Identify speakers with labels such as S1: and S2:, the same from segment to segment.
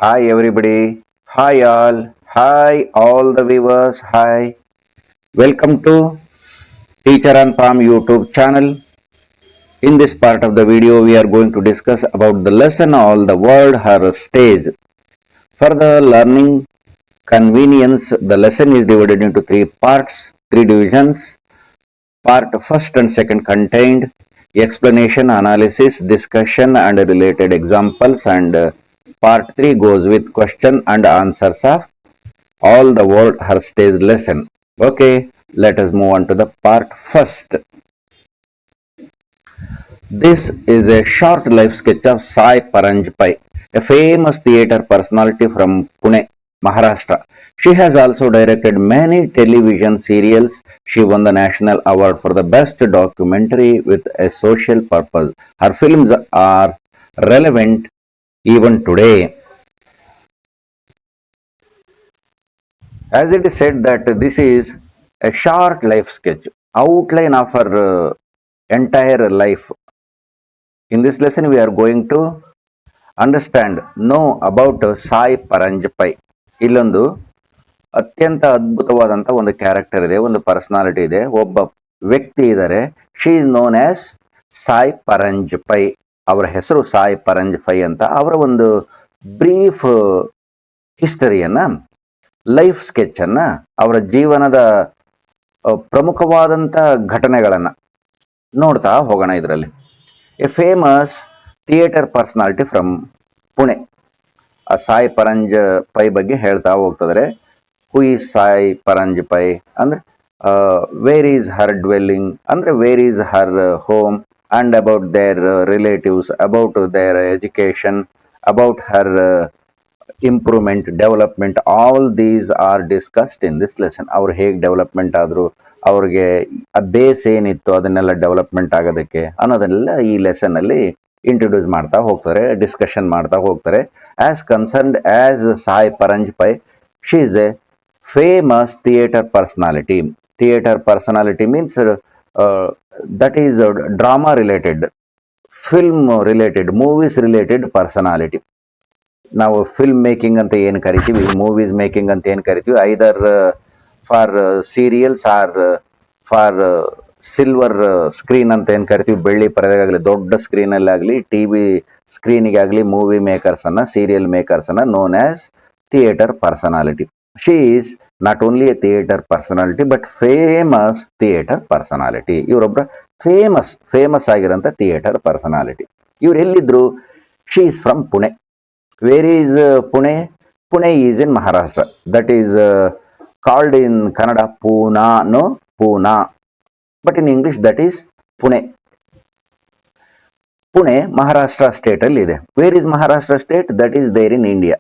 S1: Hi everybody. Hi all. Hi all the viewers. Hi. Welcome to Teacher and Palm YouTube channel. In this part of the video, we are going to discuss about the lesson all the world her stage. For the learning convenience, the lesson is divided into three parts, three divisions. Part first and second contained explanation, analysis, discussion and related examples, and part 3 goes with question and answers of all the world her stage lesson. Okay, let us move on to the part first. This is a short life sketch of Sai Paranjpai, a famous theatre personality from Pune, Maharashtra. She has also directed many television serials. She won the National Award for the Best Documentary with a Social Purpose. Her films are relevant even today. As it is said that this is a short life sketch, outline of her entire life. In this lesson, we are going to understand, know about Sai ಪರಂಜ್ಪೈ. ಇಲ್ಲೊಂದು ಅತ್ಯಂತ ಅದ್ಭುತವಾದಂತ ಒಂದು character ಇದೆ, ಒಂದು personality ಇದೆ, ಒಬ್ಬ ವ್ಯಕ್ತಿ ಇದ್ದಾರೆ. She is known as Sai Paranjpye. ಅವರ ಹೆಸರು ಸಾಯಿ ಪರಂಜ್ಪೈ ಅಂತ. ಅವರ ಒಂದು ಬ್ರೀಫ್ ಹಿಸ್ಟರಿಯನ್ನ, ಲೈಫ್ ಸ್ಕೆಚ್ ಅನ್ನ, ಅವರ ಜೀವನದ ಪ್ರಮುಖವಾದಂತ ಘಟನೆಗಳನ್ನ ನೋಡ್ತಾ ಹೋಗೋಣ. ಇದರಲ್ಲಿ A famous theatre personality from Pune. ಆ ಸಾಯಿ ಪರಂಜ್ಪೈ ಬಗ್ಗೆ ಹೇಳ್ತಾ ಹೋಗ್ತಿದ್ರೆ. ಹೂ ಈಸ್ ಸಾಯಿ ಪರಂಜ್ಪೈ ಅಂದ್ರೆ ವೇರ್ ಈಸ್ ಹರ್ ಡ್ವೆಲ್ಲಿಂಗ್ ಅಂದ್ರೆ where is her home, and about there relatives, about there education, about her improvement, development, all these are discussed in this lesson. ಅವ್ರು ಹೇಗೆ development ಆದ್ರು, ಅವ್ರಿಗೆ ಆ ಬೇಸ್ ಏನಿತ್ತು ಅದನ್ನೆಲ್ಲ ಡೆವಲಪ್ಮೆಂಟ್ ಆಗೋದಕ್ಕೆ ಅನ್ನೋದನ್ನೆಲ್ಲ ಈ ಲೆಸನ್ ಅಲ್ಲಿ ಇಂಟ್ರೊಡ್ಯೂಸ್ ಮಾಡ್ತಾ ಹೋಗ್ತಾರೆ, ಡಿಸ್ಕಷನ್ ಮಾಡ್ತಾ ಹೋಗ್ತಾರೆ. As concerned as Sai Paranjpye, she is a famous theatre personality. Theatre personality means that is drama related, film related, movies related personality. ನಾವು ಫಿಲ್ಮ್ ಮೇಕಿಂಗ್ ಅಂತ ಏನು ಕರಿತೀವಿ, ಮೂವೀಸ್ ಮೇಕಿಂಗ್ ಅಂತ ಏನು ಕರಿತೀವಿ, either for serials or for silver screen ಅಂತ ಏನು ಕರಿತೀವಿ, ಬೆಳ್ಳಿ ಪರದೆಗಾಗಲಿ, ದೊಡ್ಡ ಸ್ಕ್ರೀನ್ ಅಲ್ಲಿ ಆಗಲಿ, ಟಿವಿ ಸ್ಕ್ರೀನಿಗೆ ಆಗಲಿ, ಮೂವಿ ಮೇಕರ್ಸ್ ಅನ್ನ, ಸೀರಿಯಲ್ ಮೇಕರ್ಸ್ ಅನ್ನ known as theatre personality. She is not only a theatre personality but famous theatre personality. ಇವರೊಬ್ಬರ ಫೇಮಸ್ ಆಗಿರೋಂಥ ಥಿಯೇಟರ್ ಪರ್ಸನಾಲಿಟಿ. ಇವ್ರು ಎಲ್ಲಿದ್ರು? She is from Pune. Where is Pune? Pune is in Maharashtra. That is called in Kannada Puna, no Puna. But in English that is Pune. Pune, Maharashtra state ಅಲ್ಲಿ ಇದೆ. Where is Maharashtra state? That is there in India.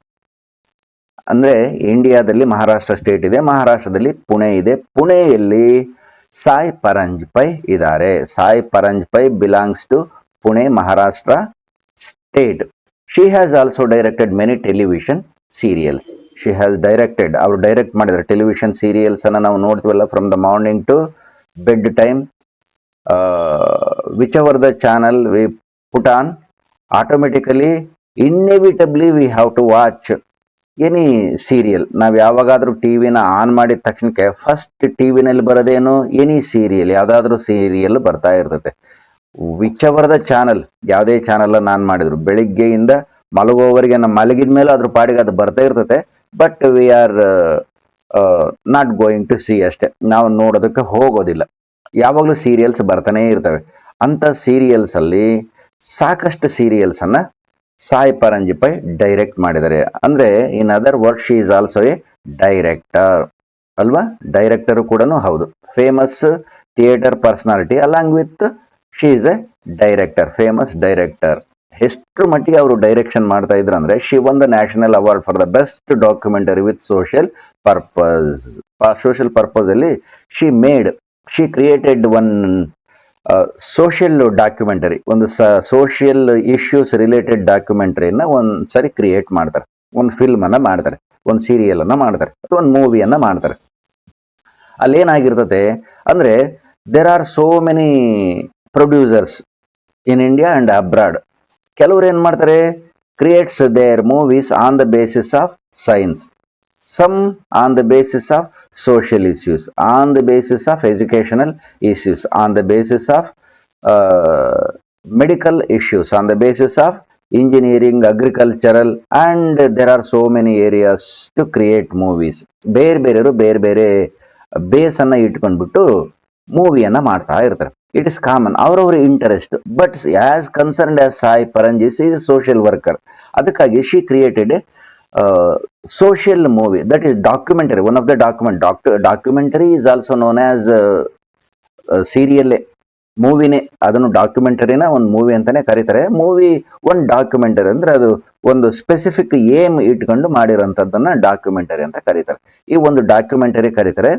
S1: ಅಂದ್ರೆ ಇಂಡಿಯಾದಲ್ಲಿ Maharashtra state ಇದೆ, ಮಹಾರಾಷ್ಟ್ರದಲ್ಲಿ ಪುಣೆ ಇದೆ. ಪುಣೆಯಲ್ಲಿ ಸಾಯಿ ಪರಂಜ್ಪೈ ಇದ್ದಾರೆ. Sai Paranjpye belongs to Pune, Maharashtra state. She has also directed many television serials. She has directed, ಅವರು ಡೈರೆಕ್ಟ್ ಮಾಡಿದ್ದಾರೆ ಟೆಲಿವಿಷನ್ ಸೀರಿಯಲ್ಸ್ ಅನ್ನ ನಾವು ನೋಡ್ತೀವಲ್ಲ, from the morning to bed time. Whichever the channel we put on, automatically inevitably we have to watch any serial. ನಾವು ಯಾವಾಗಾದ್ರೂ ಟಿವಿನ on ಮಾಡಿದ ತಕ್ಷಣಕ್ಕೆ ಫಸ್ಟ್ ಟಿವಿನಲ್ಲಿ ಬರೋದೇನು? ಎನಿ ಸೀರಿಯಲ್, ಯಾವ್ದಾದ್ರೂ ಸೀರಿಯಲ್ ಬರ್ತಾ ಇರ್ತದೆ. ವಿಚ್ ಎವರ್ ದ ಚಾನಲ್, ಯಾವುದೇ ಚಾನಲ್ ನಾನು ಮಾಡಿದ್ರು, ಬೆಳಿಗ್ಗೆಯಿಂದ ಮಲಗುವವರೆಗೆ ನಮ್ಮ ಮಲಗಿದ ಮೇಲೆ ಅದ್ರ ಪಾಡಿಗೆ ಅದು ಬರ್ತಾ ಇರ್ತದೆ. But we are not going to see, ಅಷ್ಟೇ, ನಾವು ನೋಡೋದಕ್ಕೆ ಹೋಗೋದಿಲ್ಲ. ಯಾವಾಗಲೂ ಸೀರಿಯಲ್ಸ್ ಬರ್ತಾನೆ ಇರ್ತವೆ. ಅಂತ ಸೀರಿಯಲ್ಸ್ ಅಲ್ಲಿ ಸಾಕಷ್ಟು ಸೀರಿಯಲ್ಸ್ ಅನ್ನ ಸಾಯಿ ಪರಂಜ್ಪೈ ಡೈರೆಕ್ಟ್ ಮಾಡಿದ್ದಾರೆ. ಅಂದ್ರೆ in other word she is also a director ಅಲ್ವಾ? ಡೈರೆಕ್ಟರ್ ಕೂಡ ಹೌದು. Famous theatre personality along with she is a director, famous director. ಎಷ್ಟು ಮಟ್ಟಿಗೆ ಅವರು ಡೈರೆಕ್ಷನ್ ಮಾಡ್ತಾ ಇದ್ರು ಅಂದ್ರೆ, she won the national award for the best documentary with social purpose. Social purpose ಅಲ್ಲಿ she created one social documentary, ಒಂದು social issues related ಡಾಕ್ಯುಮೆಂಟರಿಯನ್ನ ಒಂದ್ಸರಿ ಕ್ರಿಯೇಟ್ ಮಾಡ್ತಾರೆ. ಒಂದು ಫಿಲ್ಮ್ ಅನ್ನ ಮಾಡ್ತಾರೆ, ಒಂದು ಸೀರಿಯಲ್ ಅನ್ನ ಮಾಡ್ತಾರೆ, ಅಥವಾ ಒಂದು ಮೂವಿಯನ್ನ ಮಾಡ್ತಾರೆ. ಅಲ್ಲೇನಾಗಿರ್ತದೆ ಅಂದ್ರೆ, there are so many producers in India and abroad. ಕೆಲವ್ರು ಏನ್ ಮಾಡ್ತಾರೆ, creates their movies on the basis of science, some on the basis of social issues, on the basis of educational issues, on the basis of uh, medical issues, on the basis of engineering, agricultural, and there are so many areas to create movies. ಬೇರೆ ಬೇರೆಯವರು ಬೇರೆ ಬೇರೆ base ಅನ್ನ ಇಟ್ಕೊಂಡ್ಬಿಟ್ಟು ಮೂವಿಯನ್ನ ಮಾಡ್ತಾ ಇರ್ತಾರೆ. It is common, ಅವರವರ interest. But as concerned as Sai ಪರಂಜಿಸ್ ಈಸ್ ಸೋಷಿಯಲ್ ವರ್ಕರ್, ಅದಕ್ಕಾಗಿ she created social movie, that is documentary, one of the documentary is also known as serial ಮೂವಿನೇ, ಅದನ್ನು ಡಾಕ್ಯುಮೆಂಟರಿನ ಒಂದು ಮೂವಿ ಅಂತಾನೆ ಕರೀತಾರೆ. ಮೂವಿ ಒಂದು ಡಾಕ್ಯುಮೆಂಟರಿ ಅಂದ್ರೆ ಅದು ಒಂದು ಸ್ಪೆಸಿಫಿಕ್ ಏಮ್ ಇಟ್ಕೊಂಡು ಮಾಡಿರೋಂಥದ್ದನ್ನ ಡಾಕ್ಯುಮೆಂಟರಿ ಅಂತ ಕರೀತಾರೆ. ಈ ಒಂದು ಡಾಕ್ಯುಮೆಂಟರಿ ಕರೀತಾರೆ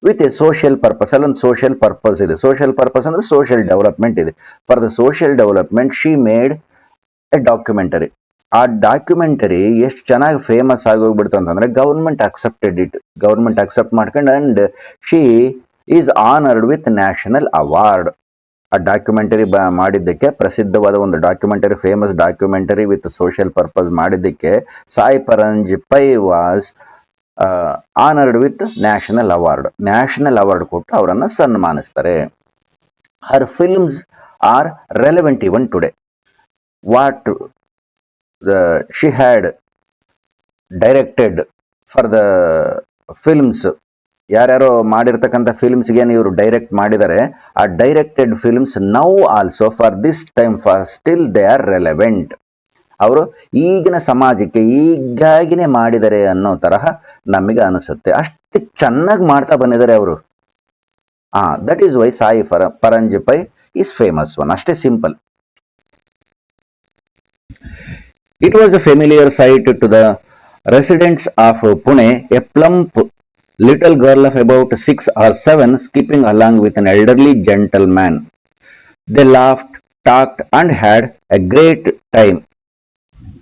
S1: ವಿತ್ ಎ ಸೋಷಿಯಲ್ ಪರ್ಪಸ್. ಅಲ್ಲೊಂದು ಸೋಷಿಯಲ್ ಪರ್ಪಸ್ ಇದೆ. ಸೋಷಿಯಲ್ ಪರ್ಪಸ್ ಅಂದ್ರೆ ಸೋಷಿಯಲ್ ಡೆವಲಪ್ಮೆಂಟ್ ಇದೆ. For the social development she made a documentary. ಆ ಡಾಕ್ಯುಮೆಂಟರಿ ಎಷ್ಟು ಚೆನ್ನಾಗಿ ಫೇಮಸ್ ಆಗೋಗ್ಬಿಡ್ತು ಅಂತಂದ್ರೆ government accepted it. Government accept ಮಾಡ್ಕೊಂಡು and she is honoured with national award. ಆ ಡಾಕ್ಯುಮೆಂಟರಿ ಮಾಡಿದ್ದಕ್ಕೆ, ಪ್ರಸಿದ್ಧವಾದ ಒಂದು documentary, famous documentary with social purpose ಮಾಡಿದ್ದಕ್ಕೆ Sai Paranjpye was honoured with national award. National award ಕೊಟ್ಟು ಅವರನ್ನ ಸನ್ಮಾನಿಸ್ತಾರೆ. Her films are relevant even today. What she had directed for the films, ಯಾರ್ಯಾರೋ ಮಾಡಿರ್ತಕ್ಕಂಥ ಫಿಲ್ಮ್ಸ್ಗೆ ಇವರು ಡೈರೆಕ್ಟ್ ಮಾಡಿದ್ದಾರೆ. ಆ directed films now also for this time for still they are relevant. ಅವರು ಈಗಿನ ಸಮಾಜಕ್ಕೆ ಈಗಾಗಿನೇ ಮಾಡಿದ್ದಾರೆ ಅನ್ನೋ ತರಹ ನಮಗೆ ಅನಿಸುತ್ತೆ. ಅಷ್ಟು ಚೆನ್ನಾಗಿ ಮಾಡ್ತಾ ಬಂದಿದ್ದಾರೆ ಅವರು. That is why Sai Paranjpye is famous one. ಅಷ್ಟೇ simple. It was a familiar sight to the residents of Pune, a plump little girl of about 6 or 7 skipping along with an elderly gentleman. They laughed, talked and had a great time.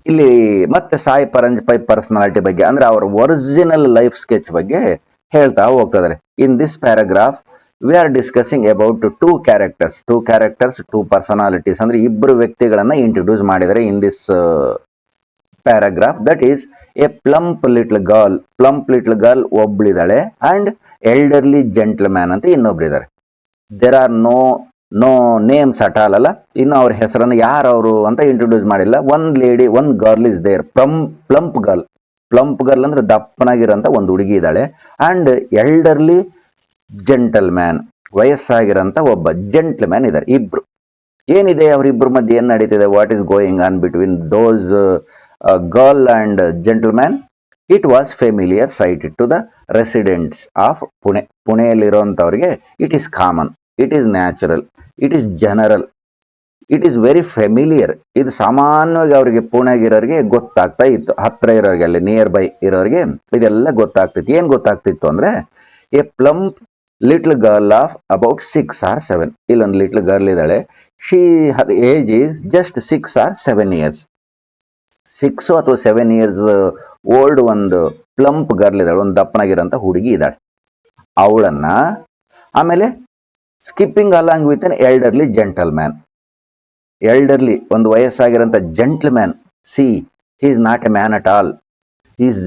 S1: ಇಲ್ಲಿ ಮತ್ತೆ Sai ಪರಂಜ್ pi personality ಬಗ್ಗೆ ಅಂದ್ರೆ ಅವರ original life sketch ಬಗ್ಗೆ ಹೇಳ್ತಾ ಹೋಗ್ತಿದ್ದಾರೆ. In this paragraph we are discussing about two characters, two personalities ಅಂದ್ರೆ ಇಬ್ಬರು ವ್ಯಕ್ತಿಗಳನ್ನ ಇಂಟ್ರೊಡ್ಯೂಸ್ ಮಾಡಿದ್ದಾರೆ in this paragraph. That is a plump little girl ಒಬ್ಳಿದಾಳೆ ಅಂಡ್ ಎಲ್ಡರ್ಲಿ ಜೆಂಟ್ಲ್ಮ್ಯಾನ್ ಅಂತ ಇನ್ನೊಬ್ಳಿದ್ದಾರೆ. There are no names at all ಅಲ್ಲ, ಇನ್ನು ಅವ್ರ ಹೆಸರನ್ನು ಯಾರವರು ಅಂತ ಇಂಟ್ರೊಡ್ಯೂಸ್ ಮಾಡಿಲ್ಲ. One lady, one girl is there, plump girl ಅಂದ್ರೆ ದಪ್ಪನಾಗಿರೋಂಥ ಒಂದು ಹುಡುಗಿ ಇದ್ದಾಳೆ. ಅಂಡ್ ಎಲ್ಡರ್ಲಿ ಜೆಂಟಲ್ಮ್ಯಾನ್, ವಯಸ್ಸಾಗಿರೋಂಥ ಒಬ್ಬ ಜೆಂಟ್ಲ್ಮ್ಯಾನ್ ಇದ್ದಾರೆ. ಇಬ್ರು ಏನಿದೆ ಅವರಿಬ್ಬರ ಮಧ್ಯೆ ಏನ್ ನಡೀತಿದೆ, what is going on between those girl and gentleman? It was familiar sight to the residents of Pune. ಪುಣೆಯಲ್ಲಿರುವಂಥವ್ರಿಗೆ it is common, it is natural, it is general, it is very familiar. ಇದು ಸಾಮಾನ್ಯವಾಗಿ ಅವರಿಗೆ ಪುಣೆಗಿರೋರಿಗೆ ಗೊತ್ತಾಗ್ತಾ ಇತ್ತು. ಹತ್ರ ಇರೋರಿಗೆ, ಅಲ್ಲಿ ನಿಯರ್ ಬೈ ಇರೋರಿಗೆ ಇದೆಲ್ಲ ಗೊತ್ತಾಗ್ತಿತ್ತು. ಏನ್ ಗೊತ್ತಾಗ್ತಿತ್ತು ಅಂದ್ರೆ a plump little girl of about 6 or 7. ಇಲ್ಲೊಂದು ಲಿಟ್ಲ್ ಗರ್ಲ್ ಇದ್ದಾಳೆ. Her age is just 6 or 7 years. 6 ಅಥವಾ 7 years ಓಲ್ಡ್ ಒಂದು ಪ್ಲಂಪ್ ಗರ್ಲ್ ಇದ್ದಾಳೆ, ಒಂದು ದಪ್ಪನಾಗಿರೋಂಥ ಹುಡುಗಿ ಇದ್ದಾಳೆ. ಅವಳನ್ನ ಆಮೇಲೆ skipping along with an elderly gentleman. Elderly ಒಂದು ವಯಸ್ಸಾಗಿರೋಂಥ gentleman. See, he is not a man at all, he is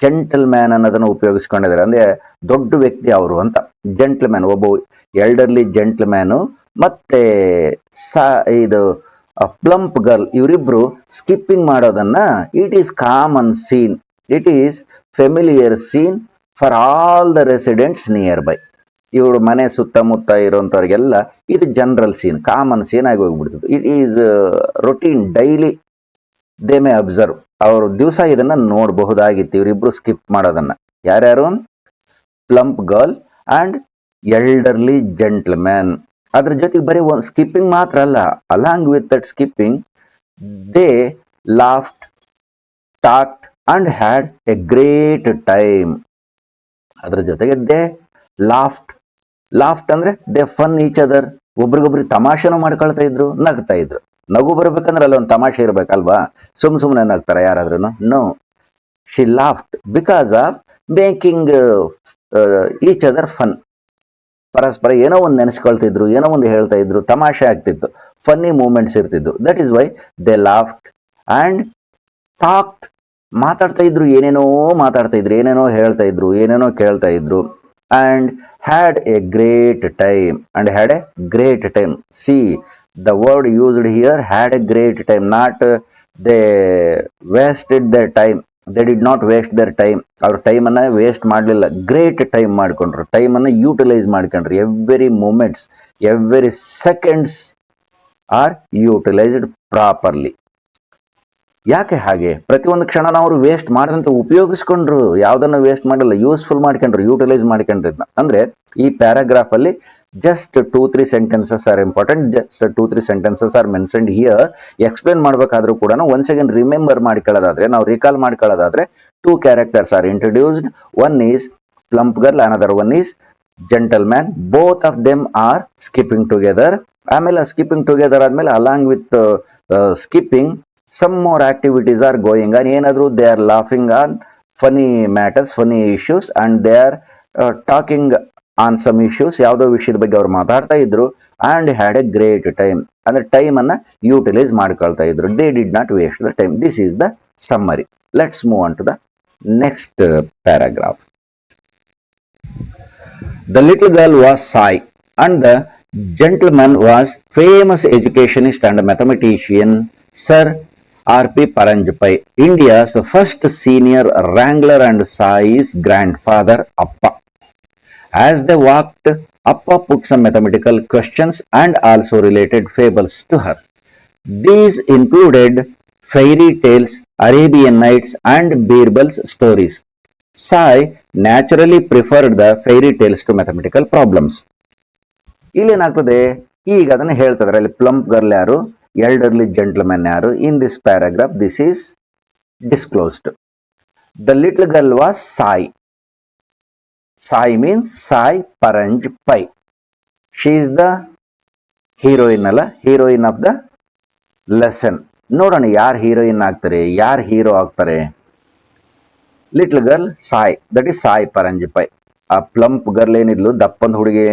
S1: gentleman ಅನ್ನೋದನ್ನು ಉಪಯೋಗಿಸ್ಕೊಂಡಿದ್ದಾರೆ. ಅಂದ್ರೆ ದೊಡ್ಡ ವ್ಯಕ್ತಿ ಅವರು ಅಂತ. ಜೆಂಟ್ಲ್ಮ್ಯಾನ್, ಒಬ್ಬ ಎಲ್ಡರ್ಲಿ ಜೆಂಟ್ಲ್ಮ್ಯಾನು ಮತ್ತೆ ಇದು ಪ್ಲಂಪ್ ಗರ್ಲ್, ಇವರಿಬ್ರು ಸ್ಕಿಪ್ಪಿಂಗ್ ಮಾಡೋದನ್ನ it is common scene, it is familiar scene for all the residents nearby. ಇವರು ಮನೆ ಸುತ್ತಮುತ್ತ ಇರೋಂಥವ್ರಿಗೆಲ್ಲ ಇದು ಜನರಲ್ ಸೀನ್, ಕಾಮನ್ ಸೀನ್ ಆಗಿ ಹೋಗ್ಬಿಡ್ತದೆ. It is routine, daily they may observe. ಅವರು ದಿವಸ ಇದನ್ನ ನೋಡಬಹುದಾಗಿತ್ತು ಇವರಿಬ್ರು ಸ್ಕಿಪ್ ಮಾಡೋದನ್ನ. ಯಾರ್ಯಾರು? Plump girl and elderly gentleman. ಅದ್ರ ಜೊತೆಗೆ ಬರೀ ಒಂದು ಸ್ಕಿಪ್ಪಿಂಗ್ ಮಾತ್ರ ಅಲ್ಲ, along with that skipping they laughed, talked and had a great time. ಅದ್ರ ಜೊತೆಗೆ ದೇ ಲಾಫ್ಟ್ ಅಂದ್ರೆ ದೇ ಫನ್ ಈಚ್ ಅದರ್. ಒಬ್ರಿಗೊಬ್ರಿಗೆ ತಮಾಷೆನೂ ಮಾಡ್ಕೊಳ್ತಾ ಇದ್ರು, ನಗ್ತಾ ಇದ್ರು. ನಗು ಬರ್ಬೇಕಂದ್ರೆ ಅಲ್ಲೊಂದು ತಮಾಷೆ ಇರ್ಬೇಕಲ್ವಾ? ಸುಮ್ಮನೆ ನಗ್ತಾರ ಯಾರಾದ್ರೂ? No, she laughed because of making each other fun. ಪರಸ್ಪರ ಏನೋ ಒಂದು ನೆನೆಸ್ಕೊಳ್ತಿದ್ರು, ಏನೋ ಒಂದು ಹೇಳ್ತಾ ಇದ್ರು, ತಮಾಷೆ ಆಗ್ತಿತ್ತು, ಫನ್ನಿ ಮೂಮೆಂಟ್ಸ್ ಇರ್ತಿದ್ದು. That is why they laughed and talked. ಮಾತಾಡ್ತಾ ಇದ್ರು, ಏನೇನೋ ಮಾತಾಡ್ತಾ ಇದ್ರು, ಏನೇನೋ ಹೇಳ್ತಾ ಇದ್ರು, ಏನೇನೋ ಕೇಳ್ತಾ ಇದ್ರು. And had a great time. And had a great time. See the word used here, had a great time, not they wasted their time. They did not waste their time. ಅವ್ರ ಟೈಮನ್ನು ವೇಸ್ಟ್ ಮಾಡಲಿಲ್ಲ, great time ಮಾಡ್ಕೊಂಡ್ರು, ಟೈಮನ್ನು utilise ಮಾಡ್ಕೊಂಡ್ರು. Every moments, every seconds are utilised properly. ಯಾಕೆ ಹಾಗೆ? ಪ್ರತಿಯೊಂದು ಕ್ಷಣನ ಅವರು ವೇಸ್ಟ್ ಮಾಡದಂತೆ ಉಪಯೋಗಿಸ್ಕೊಂಡ್ರು, ಯಾವುದನ್ನು ವೇಸ್ಟ್ ಮಾಡಿಲ್ಲ, ಯೂಸ್ಫುಲ್ ಮಾಡ್ಕೊಂಡ್ರು, ಯೂಟಿಲೈಸ್ ಮಾಡ್ಕೊಂಡ್ರು. ಅಂದ್ರೆ ಈ ಪ್ಯಾರಾಗ್ರಾಫ್ ಅಲ್ಲಿ just 2-3 sentences are important. Just 2-3 sentences are mentioned here. Explain ಮಾಡ್ಬೇಕಾದ್ರೂ ಕೂಡ ಒನ್ಸ್ ಅಗೇನ್ ರಿಮೆಂಬರ್ ಮಾಡ್ಕೊಳ್ಳೋದಾದ್ರೆ, ನಾವು ರಿಕಾಲ್ ಮಾಡ್ಕೊಳ್ಳೋದಾದ್ರೆ, 2 characters are introduced. One is plump girl, another one is gentleman. Both of them are skipping together. ಆಮೇಲೆ skipping together ಆದ್ಮೇಲೆ along with skipping some more activities are going on. ಏನಾದ್ರು they are laughing on funny matters, funny issues, and they are talking on some issues. ಯಾವುದೋ ವಿಷಯದ ಬಗ್ಗೆ ಅವ್ರು ಮಾತಾಡ್ತಾ ಇದ್ರು. and had a great time. ಅಂದ್ರೆ time ಅನ್ನ ಯೂಟಿಲೈಸ್ ಮಾಡ್ಕೊಳ್ತಾ ಇದ್ರು. they did not waste the time. This is the summary. Let's move on to the next paragraph. The little girl was Sai and the gentleman was famous educationist and mathematician Sir R.P. Paranjapai, India's first senior wrangler and Sai's grandfather Appa. As they walked, Appa put some mathematical questions and also related fables to her. These included fairy tales, Arabian Nights and Birbal's stories. Sai naturally preferred the fairy tales to mathematical problems. ಇಲ್ಲೇನಾಗ್ತದೆ, ಈಗ ಅದನ್ನು ಹೇಳ್ತಿದ್ರೆ ಅಲ್ಲಿ plump girl ಯಾರು, elderly gentleman yaru. In this paragraph this is disclosed. The little girl was Sai. Sai means Sai Paranjapai. She is the heroine alla, heroine of the lesson. ನೋಡೋಣ ಯಾರು heroine ಆಗ್ತಾರೆ, ಯಾರು hero ಆಗ್ತಾರೆ. Little girl Sai, that is Sai Paranjpye. ಆ plump girl ಏನಿದ್ಲು, ದಪ್ಪಂದ ಹುಡುಗಿ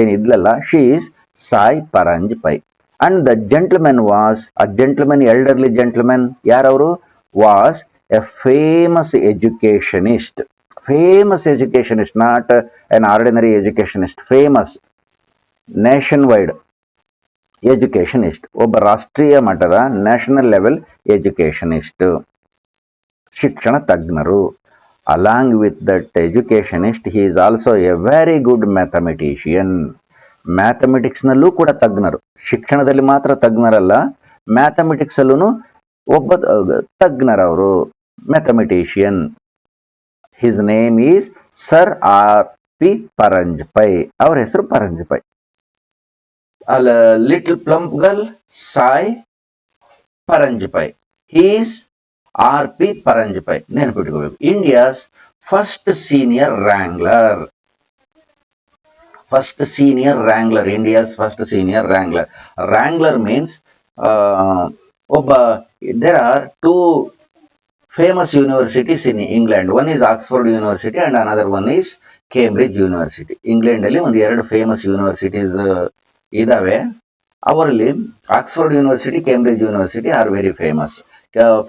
S1: ಏನಿದ್ಲಲ್ಲ, she is Sai Paranjpye. And the gentleman was, a gentleman, elderly gentleman, ಯಾರವರು, was a famous educationist. Famous educationist, not an ordinary educationist. Famous, nationwide educationist. ಒಬ್ಬ ರಾಷ್ಟ್ರೀಯ ಮಟ್ಟದ, ನ್ಯಾಷನಲ್ ಲೆವೆಲ್ ಎಜುಕೇಷನಿಸ್ಟ್, ಶಿಕ್ಷಣ ತಜ್ಞರು. Along with that educationist, he is also a very good mathematician. Mathematics ನಲ್ಲೂ ಕೂಡ ತಜ್ಞರು. ಶಿಕ್ಷಣದಲ್ಲಿ ಮಾತ್ರ ತಜ್ಞರಲ್ಲ, ಮ್ಯಾಥಮೆಟಿಕ್ಸ್ ಅಲ್ಲೂ ಒಬ್ಬ ತಜ್ಞರವರು, mathematician. His name is sir R.P. Paranjpye. ಅವರ ಹೆಸರು ಪರಂಜ್ಪೈ. ಅಲ್ಲ, little plump girl Sai Paranjpye. He's R.P. Paranjpye. ನೆನಪಿಟ್ಕೋಬೇಕು. India's first senior wrangler. First senior wrangler, India's first senior wrangler. Wrangler means there are 2 famous universities in England. One is Oxford University and another one is Cambridge University. England ಅಲ್ಲಿ ಒಂದು 2 famous universities ಇದಾವೆ. ಅವರಲ್ಲಿ Oxford University, Cambridge University are very famous.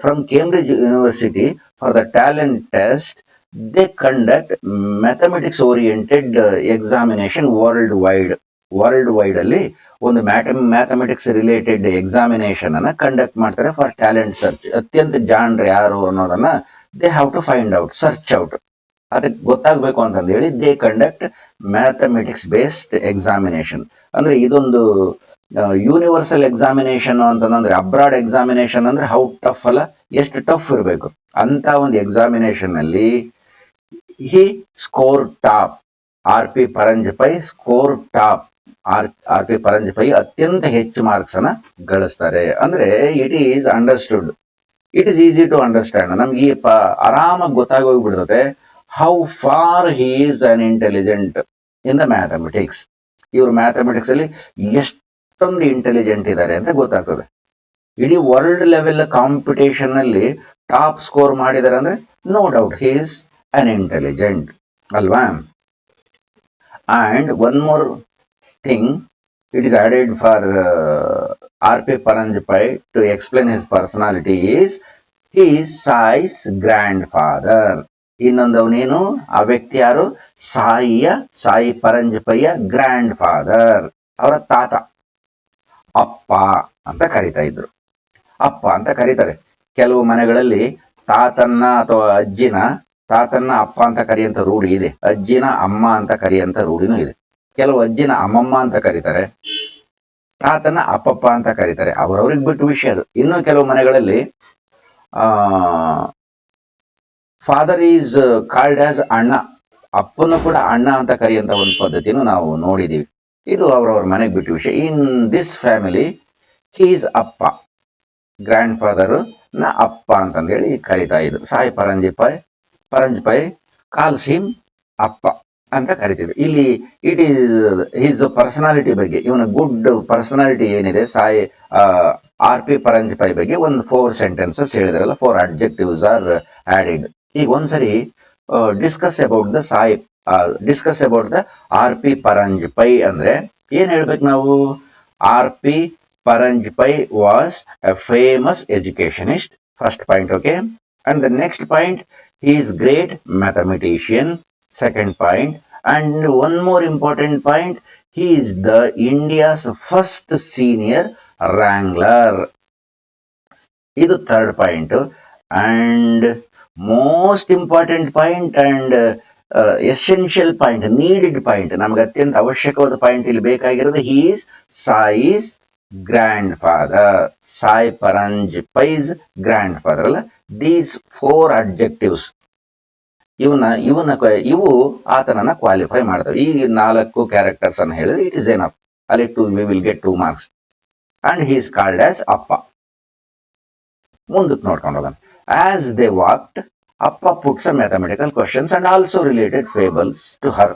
S1: From Cambridge University, for the talent test, they conduct mathematics oriented examination worldwide. World ಅಲ್ಲಿ ಒಂದು mathematics related examination ಅನ್ನ conduct ಮಾಡ್ತಾರೆ for talent search. ಅತ್ಯಂತ ಜಾಣರು ಯಾರು ಅನ್ನೋದನ್ನ they have to find out, search out. ಅದಕ್ಕೆ ಗೊತ್ತಾಗಬೇಕು ಅಂತಂದು ಹೇಳಿ they conduct mathematics based examination. ಅಂದ್ರೆ ಇದೊಂದು ಯೂನಿವರ್ಸಲ್ ಎಕ್ಸಾಮಿನೇಷನ್ ಅಂತಂದ್ರೆ, ಅಬ್ರಾಡ್ ಎಕ್ಸಾಮಿನೇಷನ್ ಅಂದ್ರೆ ಹೌ ಟಫ್ ಅಲ್ಲ, ಎಷ್ಟು ಟಫ್ ಇರಬೇಕು ಅಂತ ಒಂದು ಎಕ್ಸಾಮಿನೇಷನ್ ಅಲ್ಲಿ he scored top. R.P. Paranjpye score top. R.P. Paranjpye ಅತ್ಯಂತ ಹೆಚ್ಚು ಮಾರ್ಕ್ಸ್ ಅನ್ನ ಗಳಿಸ್ತಾರೆ. ಅಂದ್ರೆ it is understood, it is easy to understand. ನಮ್ಗೆ ಈ ಆರಾಮಾಗಿ ಗೊತ್ತಾಗೋಗ್ಬಿಡ್ತದೆ how far he is an intelligent in the mathematics. ಇವರು ಮ್ಯಾಥಮೆಟಿಕ್ಸ್ ಅಲ್ಲಿ ಎಷ್ಟೊಂದು ಇಂಟೆಲಿಜೆಂಟ್ ಇದ್ದಾರೆ ಅಂತ ಗೊತ್ತಾಗ್ತದೆ. ಇಡೀ ವರ್ಲ್ಡ್ ಲೆವೆಲ್ ಕಾಂಪಿಟೇಷನ್ ಅಲ್ಲಿ ಟಾಪ್ ಸ್ಕೋರ್ ಮಾಡಿದ್ದಾರೆ ಅಂದ್ರೆ no doubt he is an intelligent, ಅಲ್ವಾ. And one more thing, it is added for R.P. Paranjapai to explain his personality is he is Sai's grandfather. ಇನ್ನೊಂದವನೇನು ಆ ವ್ಯಕ್ತಿ ಯಾರು? ಸಾಯಿ ಪರಂಜಪಯ್ಯ ಗ್ರ್ಯಾಂಡ್ ಫಾದರ್, ಅವರ ತಾತ. ಅಪ್ಪ ಅಂತ ಕರೀತಾ ಇದ್ರು. ಅಪ್ಪ ಅಂತ ಕರೀತಾರೆ. ಕೆಲವು ಮನೆಗಳಲ್ಲಿ ತಾತನ್ನ ಅಥವಾ ತಾತನ್ನ ಅಪ್ಪ ಅಂತ ಕರೆಯಂತ ರೂಢಿ ಇದೆ, ಅಜ್ಜಿನ ಅಮ್ಮ ಅಂತ ಕರೆಯಂತ ರೂಢಿನೂ ಇದೆ. ಕೆಲವು ಅಜ್ಜಿನ ಅಮ್ಮಮ್ಮ ಅಂತ ಕರೀತಾರೆ, ತಾತನ ಅಪ್ಪಪ್ಪ ಅಂತ ಕರೀತಾರೆ. ಅವ್ರವ್ರಿಗೆ ಬಿಟ್ಟು ವಿಷಯ ಅದು. ಇನ್ನು ಕೆಲವು ಮನೆಗಳಲ್ಲಿ ಫಾದರ್ ಈಸ್ ಕಾಲ್ಡ್ ಆಸ್ ಅಣ್ಣ, ಅಪ್ಪನ್ನು ಕೂಡ ಅಣ್ಣ ಅಂತ ಕರೆಯುವಂತ ಒಂದು ಪದ್ಧತಿನೂ ನಾವು ನೋಡಿದೀವಿ. ಇದು ಅವ್ರವ್ರ ಮನೆಗೆ ಬಿಟ್ಟು ವಿಷಯ. ಇನ್ ದಿಸ್ ಫ್ಯಾಮಿಲಿ ಹೀಸ್ ಅಪ್ಪ, ಗ್ರ್ಯಾಂಡ್ ಫಾದರ್ ನ ಅಪ್ಪ ಅಂತಂದೇಳಿ ಕರಿತಾ ಇದ್ರು. ಸಾಯಿ ಪರಂಜಪಾಯ್ ಕಾಲ್ಸ್ ಹಿಮ್ ಅಪ್ಪ ಅಂತ ಕರಿತೀವಿ. ಇಲ್ಲಿ ಇಟ್ ಈಸ್ ಹಿಸ್ ಪರ್ಸನಾಲಿಟಿ ಬಗ್ಗೆ, ಇವನ ಗುಡ್ ಪರ್ಸನಾಲಿಟಿ ಏನಿದೆ ಸಾಯಿ R.P. ಪರಂಜಪಾಯ್ ಬಗ್ಗೆ ಒಂದು 4 sentences ಹೇಳಿದ್ರಲ್ಲ, 4 adjectives ಆರ್ ಆಡೆಡ್. ಈಗ ಒಂದ್ಸರಿ ಡಿಸ್ಕಸ್ ಅಬೌಟ್ ದ R.P. ಪರಂಜಪಾಯ್ ಅಂದ್ರೆ ಏನ್ ಹೇಳ್ಬೇಕು ನಾವು? R.P. Paranjpye was a famous educationist, first point. Okay, and the next point, he is great mathematician, second point, and one more important point, he is the India's first senior wrangler. ಇದು third point. And most important point and essential point, needed point, ನಮ್ಗೆ ಅತ್ಯಂತ ಅವಶ್ಯಕವಾದ point ಇಲ್ಲಿ ಬೇಕಾಗಿರೋದು, he is Sai's grandfather, Sai ಪರಂಜಪಾಯ್'s grandfather ಅಲ್ಲ. These 4 adjectives ಇವು ಆತನನ್ನ qualify ಮಾಡ್ತವೆ. ಈ 4 ಕ್ಯಾರೆಕ್ಟರ್ಸ್ ಅನ್ನು ಹೇಳಿದ್ರೆ ಇಟ್ ಇಸ್ ಎನಫ್. ಅಲ್ಲಿ we will get 2 marks. And he is called as Appa. ಮುಂದಕ್ಕೆ ನೋಡ್ಕೊಂಡು ಹೋಗೋಣ. As they walked, Appa put some mathematical questions and also related fables to her.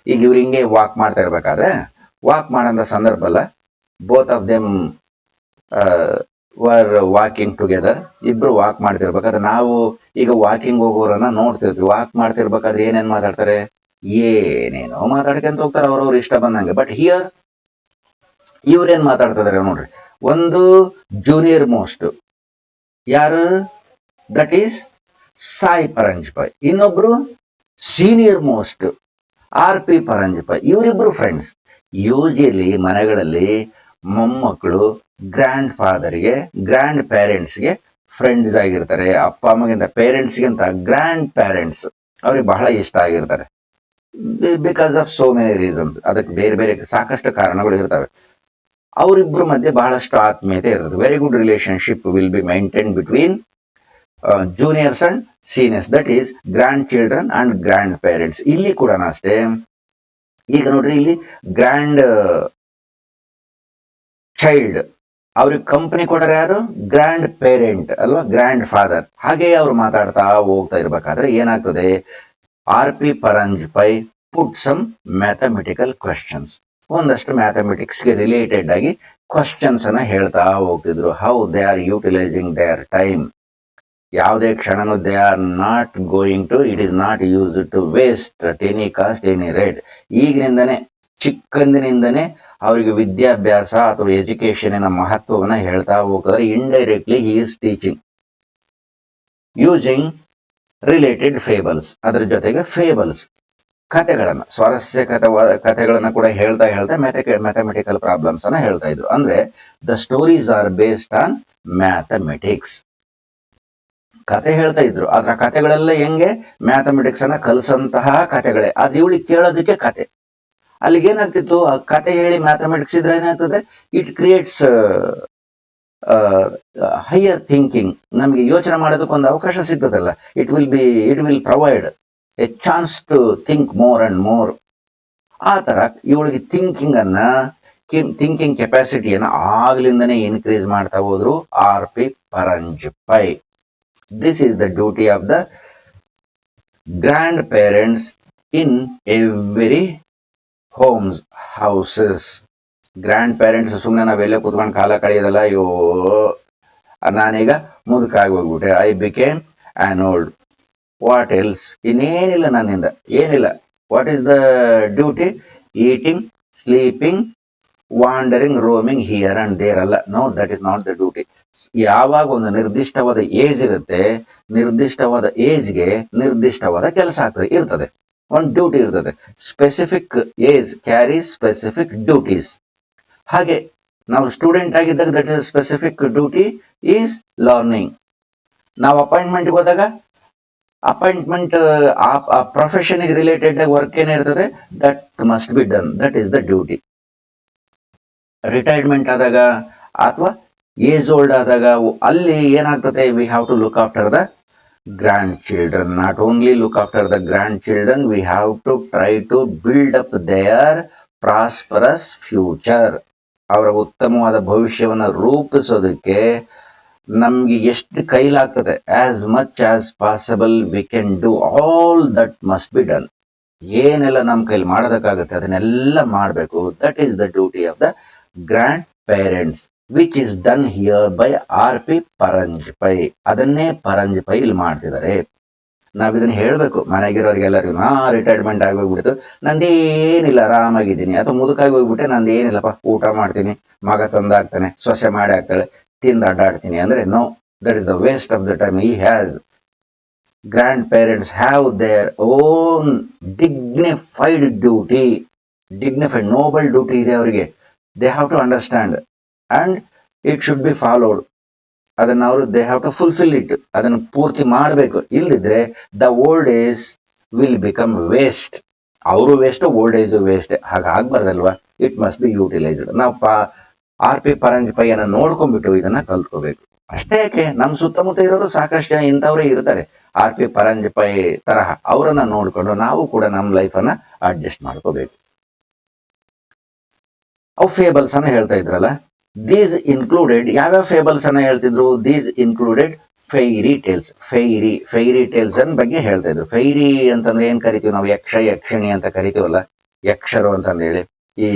S1: ಈಗ ಇವ್ರು ಹಿಂಗೆ ವಾಕ್ ಮಾಡ್ತಾ ಇರ್ಬೇಕಾದ್ರೆ, ವಾಕ್ ಮಾಡೋ ಸಂದರ್ಭ ಅಲ್ಲ, both of them were walking together. ಇಬ್ರು ವಾಕ್ ಮಾಡ್ತಿರ್ಬೇಕಾದ್ರೆ, ನಾವು ಈಗ ವಾಕಿಂಗ್ ಹೋಗೋರನ್ನ ನೋಡ್ತಿರ್ತೀವಿ. ವಾಕ್ ಮಾಡ್ತಿರ್ಬೇಕಾದ್ರೆ ಏನೇನ್ ಮಾತಾಡ್ತಾರೆ? ಏನೇನೋ ಮಾತಾಡ್ಕೊಂತ ಹೋಗ್ತಾರೆ ಅವ್ರವ್ರು ಇಷ್ಟ ಬಂದಂಗೆ. ಬಟ್ ಹಿಯರ್ ಇವ್ರೇನ್ ಮಾತಾಡ್ತಾ ಇದಾರೆ ನೋಡ್ರಿ. ಒಂದು ಜೂನಿಯರ್ ಮೋಸ್ಟ್, ಯಾರು? That is Sai Paranjpye. ಇನ್ನೊಬ್ರು ಸೀನಿಯರ್ ಮೋಸ್ಟ್, R.P. ಪರಂಜಪಾಯ್. ಇವರಿಬ್ರು ಫ್ರೆಂಡ್ಸ್. ಯೂಶಲಿ ಮನೆಗಳಲ್ಲಿ ಮೊಮ್ಮಕ್ಕಳು ಗ್ರ್ಯಾಂಡ್ ಫಾದರ್ಗೆ, ಗ್ರ್ಯಾಂಡ್ ಪೇರೆಂಟ್ಸ್ಗೆ ಫ್ರೆಂಡ್ಸ್ ಆಗಿರ್ತಾರೆ. ಅಪ್ಪ ಅಮ್ಮಗಿಂತ ಪೇರೆಂಟ್ಸ್ಗಿಂತ ಗ್ರ್ಯಾಂಡ್ ಪೇರೆಂಟ್ಸ್ ಅವ್ರಿಗೆ ಬಹಳ ಇಷ್ಟ ಆಗಿರ್ತಾರೆ. Because of so many reasons. ಅದಕ್ಕೆ ಬೇರೆ ಬೇರೆ ಸಾಕಷ್ಟು ಕಾರಣಗಳು ಇರ್ತವೆ. ಅವರಿಬ್ಬರ ಮಧ್ಯೆ ಬಹಳಷ್ಟು ಆತ್ಮೀಯತೆ ಇರ್ತದೆ. Very good relationship will be maintain between juniors and seniors, that is grand children and grand parents. ಇಲ್ಲಿ ಕೂಡ ಅಷ್ಟೇ. ಈಗ ನೋಡ್ರಿ, ಇಲ್ಲಿ ಗ್ರ್ಯಾಂಡ್ ಚೈಲ್ಡ್ ಅವ್ರಿಗೆ ಕಂಪನಿ ಕೊಡೋರು ಯಾರು? ಗ್ರ್ಯಾಂಡ್ ಪೇರೆಂಟ್ ಅಲ್ವಾ, ಗ್ರ್ಯಾಂಡ್ ಫಾದರ್. ಹಾಗೆ ಅವ್ರು ಮಾತಾಡ್ತಾ ಹೋಗ್ತಾ ಇರ್ಬೇಕಾದ್ರೆ ಏನಾಗ್ತದೆ? R.P. Paranjpye put some mathematical questions. ಒಂದಷ್ಟು ಮ್ಯಾಥಮೆಟಿಕ್ಸ್ ಗೆ ರಿಲೇಟೆಡ್ ಆಗಿ ಕ್ವಶನ್ಸ್ ಅನ್ನ ಹೇಳ್ತಾ ಹೋಗ್ತಿದ್ರು. How they are utilising their time. ಯಾವುದೇ ಕ್ಷಣನು they are not going to, it is not use to waste at any cost, any rate. ಈಗಿನಿಂದನೇ, ಚಿಕ್ಕಂದಿನಿಂದನೇ ಅವರಿಗೆ ವಿದ್ಯಾಭ್ಯಾಸ ಅಥವಾ ಎಜುಕೇಶನಿನ ಮಹತ್ವವನ್ನ ಹೇಳ್ತಾ ಹೋಗ್ತಾರೆ. Indirectly he is teaching using related fables. ಅದರ ಜೊತೆಗೆ ಫೇಬಲ್ಸ್, ಕಥೆಗಳನ್ನ, ಸ್ವಾರಸ್ಯ ಕಥೆಗಳನ್ನ ಕೂಡ ಹೇಳ್ತಾ ಮ್ಯಾಥಮೆಟಿಕಲ್ ಪ್ರಾಬ್ಲಮ್ಸ್ ಅನ್ನ ಹೇಳ್ತಾ ಇದ್ರು. ಅಂದ್ರೆ the stories are based on mathematics. ಕತೆ ಹೇಳ್ತಾ ಇದ್ರು. ಆದ್ರ ಕಥೆಗಳೆಲ್ಲ ಹೆಂಗೆ? ಮ್ಯಾಥಮೆಟಿಕ್ಸ್ ಅನ್ನ ಕಲಿಸಂತಹ ಕಥೆಗಳೇ. ಆದ್ರೆ ಇವಳಿಗೆ ಕೇಳೋದಕ್ಕೆ ಕತೆ. ಅಲ್ಲಿಗೆ ಏನಾಗ್ತಿತ್ತು? ಆ ಕತೆ ಹೇಳಿ ಮ್ಯಾಥಮೆಟಿಕ್ಸ್ ಇದ್ರೆ ಏನಾಗ್ತದೆ? It creates higher thinking. ನಮಗೆ ಯೋಚನೆ ಮಾಡೋದಕ್ಕೆ ಒಂದು ಅವಕಾಶ ಸಿಗ್ತದಲ್ಲ. It will provide a chance to think more and more. ಆ ತರ ಇವಳಿಗೆ ಥಿಂಕಿಂಗ್ ಕೆಪಾಸಿಟಿಯನ್ನು ಆಗ್ಲಿಂದನೇ ಇನ್ಕ್ರೀಸ್ ಮಾಡ್ತಾ ಹೋದ್ರು R.P. Paranjpye. This is the duty of the grandparents in every homes, houses. Grandparents ಸುಮ್ಮನೆ ನಾವೆಲ್ಲೇ ಕೂತ್ಕೊಂಡು ಕಾಲ ಕಳೆಯೋದಲ್ಲ. ಅಯ್ಯೋ, ನಾನೀಗ ಮುದುಕಾಗಿ ಹೋಗ್ಬಿಟ್ಟೆ, I became an old, what else. ಇನ್ನೇನಿಲ್ಲ ನನ್ನಿಂದ, ಏನಿಲ್ಲ, what is the duty? Eating, sleeping, wandering, roaming here and there ಅಲ್ಲ. No, that is not the duty. ಯಾವಾಗ ಒಂದು ನಿರ್ದಿಷ್ಟವಾದ ಏಜ್ ಇರುತ್ತೆ, ನಿರ್ದಿಷ್ಟವಾದ ಏಜ್ಗೆ ನಿರ್ದಿಷ್ಟವಾದ ಕೆಲಸ ಇರ್ತದೆ, ಒಂದು ಡ್ಯೂಟಿ ಇರ್ತದೆ. Specific age carries specific duties. ಹಾಗೆ ನಾವು ಸ್ಟೂಡೆಂಟ್ ಆಗಿದ್ದಾಗ that is specific duty is learning. ನಾವು ಅಪಾಯಿಂಟ್ಮೆಂಟ್ಗೆ ಹೋದಾಗ ಅಪಾಯಿಂಟ್ಮೆಂಟ್ ಆ ಪ್ರೊಫೆಷನ್ ರಿಲೇಟೆಡ್ ವರ್ಕ್ ಏನಿರ್ತದೆ, that must be done, that is the duty. Retirement ಆದಾಗ ಅಥವಾ ಏಜ್ ಓಲ್ಡ್ ಆದಾಗ ಅಲ್ಲಿ ಏನಾಗ್ತದೆ, we have to look after the grandchildren. Not only look after the grandchildren, we have to try to build up their prosperous future. ಅವರ ಉತ್ತಮವಾದ ಭವಿಷ್ಯವನ್ನು ರೂಪಿಸೋದಕ್ಕೆ ನಮ್ಗೆ ಎಷ್ಟು ಕೈಲಾಗ್ತದೆ, as much as possible we can do all that must be done. ಏನೆಲ್ಲ ನಮ್ಮ ಕೈಲಿ ಮಾಡೋದಕ್ಕಾಗುತ್ತೆ ಅದನ್ನೆಲ್ಲ ಮಾಡಬೇಕು. That is the duty of the grandparents, which is done here by R.P. Paranjpye. ಅದನ್ನೇ ಪರಂಜ್ಪೈ ಇಲ್ಲಿ ಮಾಡ್ತಿದ್ದಾರೆ. ನಾವ್ ಇದನ್ನ ಹೇಳ್ಬೇಕು ಮನೆಗಿರೋರಿಗೆಲ್ಲರಿಗೂ. ರಿಟೈರ್ಮೆಂಟ್ ಆಗಿ ಹೋಗ್ಬಿಡ್ತು, ನಂದೇನಿಲ್ಲ ಆರಾಮಾಗಿದ್ದೀನಿ, ಅಥವಾ ಮುದುಕಾಗಿ ಹೋಗ್ಬಿಟ್ಟೆ, ನಂದೇನಿಲ್ಲಪ್ಪ ಊಟ ಮಾಡ್ತೀನಿ, ಮಗ ತಂದಾಗ್ತಾನೆ, ಸೊಸೆ ಮಾಡಿ ಆಗ್ತಾಳೆ, ತಿಂದು ಅಡ್ಡಾಡ್ತೀನಿ ಅಂದ್ರೆ, no, that is the waste of the time. ಈ has grandparents have their own dignified duty. Dignified noble duty ಇದೆ ಅವರಿಗೆ. They have to understand and it should be followed. ಅದನ್ನ ಅವರು they have to fulfil it. ಅದನ್ನು ಪೂರ್ತಿ ಮಾಡಬೇಕು. ಇಲ್ದಿದ್ರೆ the old age will become waste. ಅವರು waste, old age waste. ಹಾಗಾಗ್ಬಾರ್ದಲ್ವಾ? It must be utilised. ನಾವು R.P. ಪರಂಜ್ಪೈಯನ್ನ ನೋಡ್ಕೊಂಡ್ಬಿಟ್ಟು ಇದನ್ನ ಕಲ್ತ್ಕೋಬೇಕು. ಅಷ್ಟೇ ಯಾಕೆ, ನಮ್ಮ ಸುತ್ತಮುತ್ತ ಇರೋರು ಸಾಕಷ್ಟು ಜನ ಇಂಥವ್ರೇ ಇರ್ತಾರೆ R.P. ಪರಂಜ್ಪೈ ತರಹ. ಅವರನ್ನ ನೋಡ್ಕೊಂಡು ನಾವು ಕೂಡ ನಮ್ಮ ಲೈಫನ್ನ ಅಡ್ಜಸ್ಟ್ ಮಾಡ್ಕೋಬೇಕು. ಅವು ಫೇಬಲ್ಸ್ ಅನ್ನ ಹೇಳ್ತಾ ಇದ್ರಲ್ಲ, ದೀಸ್ ಇನ್ಕ್ಲೂಡೆಡ್, ಯಾವ್ಯಾವ ಫೇಬಲ್ಸ್ ಅನ್ನ ಹೇಳ್ತಿದ್ರು? These included fairy tales. Fairy tales ಅನ್ನ ಬಗ್ಗೆ ಹೇಳ್ತಾ ಇದ್ರು. ಫೈರಿ ಅಂತಂದ್ರೆ ಏನ್ ಕರಿತೀವಿ ನಾವು? ಯಕ್ಷ, ಯಕ್ಷಿಣಿ ಅಂತ ಕರಿತೀವಲ್ಲ, ಯಕ್ಷರು ಅಂತಂದೇಳಿ. ಈ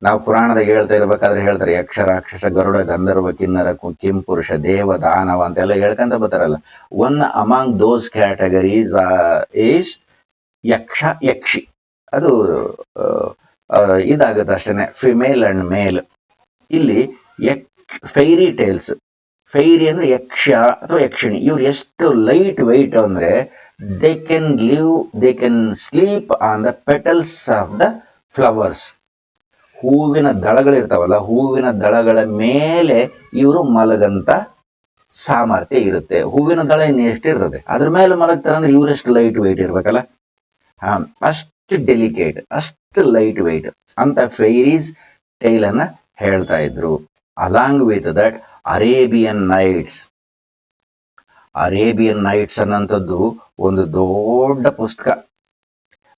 S1: ನಾವು ಪುರಾಣದಾಗ ಹೇಳ್ತಾ ಇರ್ಬೇಕಾದ್ರೆ ಹೇಳ್ತಾರೆ, ಯಕ್ಷ, ರಾಕ್ಷಸ, ಗರುಡ, ಗಂಧರ್ವ, ಕಿನ್ನರ, ಕಿಂಪುರುಷ, ದೇವ, ದಾನವ ಅಂತೆಲ್ಲ ಹೇಳ್ಕೊಂತ ಬರ್ತಾರಲ್ಲ. One among those categories is ಯಕ್ಷ, ಯಕ್ಷಿ. ಅದು ಇದಾಗುತ್ತೆ ಅಷ್ಟೇನೆ, ಫಿಮೇಲ್ ಅಂಡ್ ಮೇಲ್. ಇಲ್ಲಿ ಫೈರಿ ಟೇಲ್ಸ್, ಫೈರಿ ಅಂದ್ರೆ ಯಕ್ಷ ಅಥವಾ ಯಕ್ಷಿಣಿ. ಇವ್ರು ಎಷ್ಟು ಲೈಟ್ ವೈಟ್ ಅಂದ್ರೆ, they can sleep on the petals of the flowers. ಹೂವಿನ ದಳಗಳಿರ್ತಾವಲ್ಲ, ಹೂವಿನ ದಳಗಳ ಮೇಲೆ ಇವರು ಮಲಗಂತ ಸಾಮರ್ಥ್ಯ ಇರುತ್ತೆ. ಹೂವಿನ ದಳ ಇನ್ನು ಎಷ್ಟಿರ್ತದೆ, ಅದ್ರ ಮೇಲೆ ಮಲಗ್ತಾರೆ ಅಂದ್ರೆ ಇವರೆಷ್ಟು ಲೈಟ್ ವೈಟ್ ಇರ್ಬೇಕಲ್ಲ. ಅಷ್ಟು ಡೆಲಿಕೇಟ್, ಅಷ್ಟು ಲೈಟ್ ವೈಟ್ ಅಂತ ಫೈರೀಸ್ ಟೈಲ್ ಅನ್ನ ಹೇಳ್ತಾ ಇದ್ರು. Along with that Arabian Nights. Arabian Nights ಅನ್ನಂಥದ್ದು ಒಂದು ದೊಡ್ಡ ಪುಸ್ತಕ.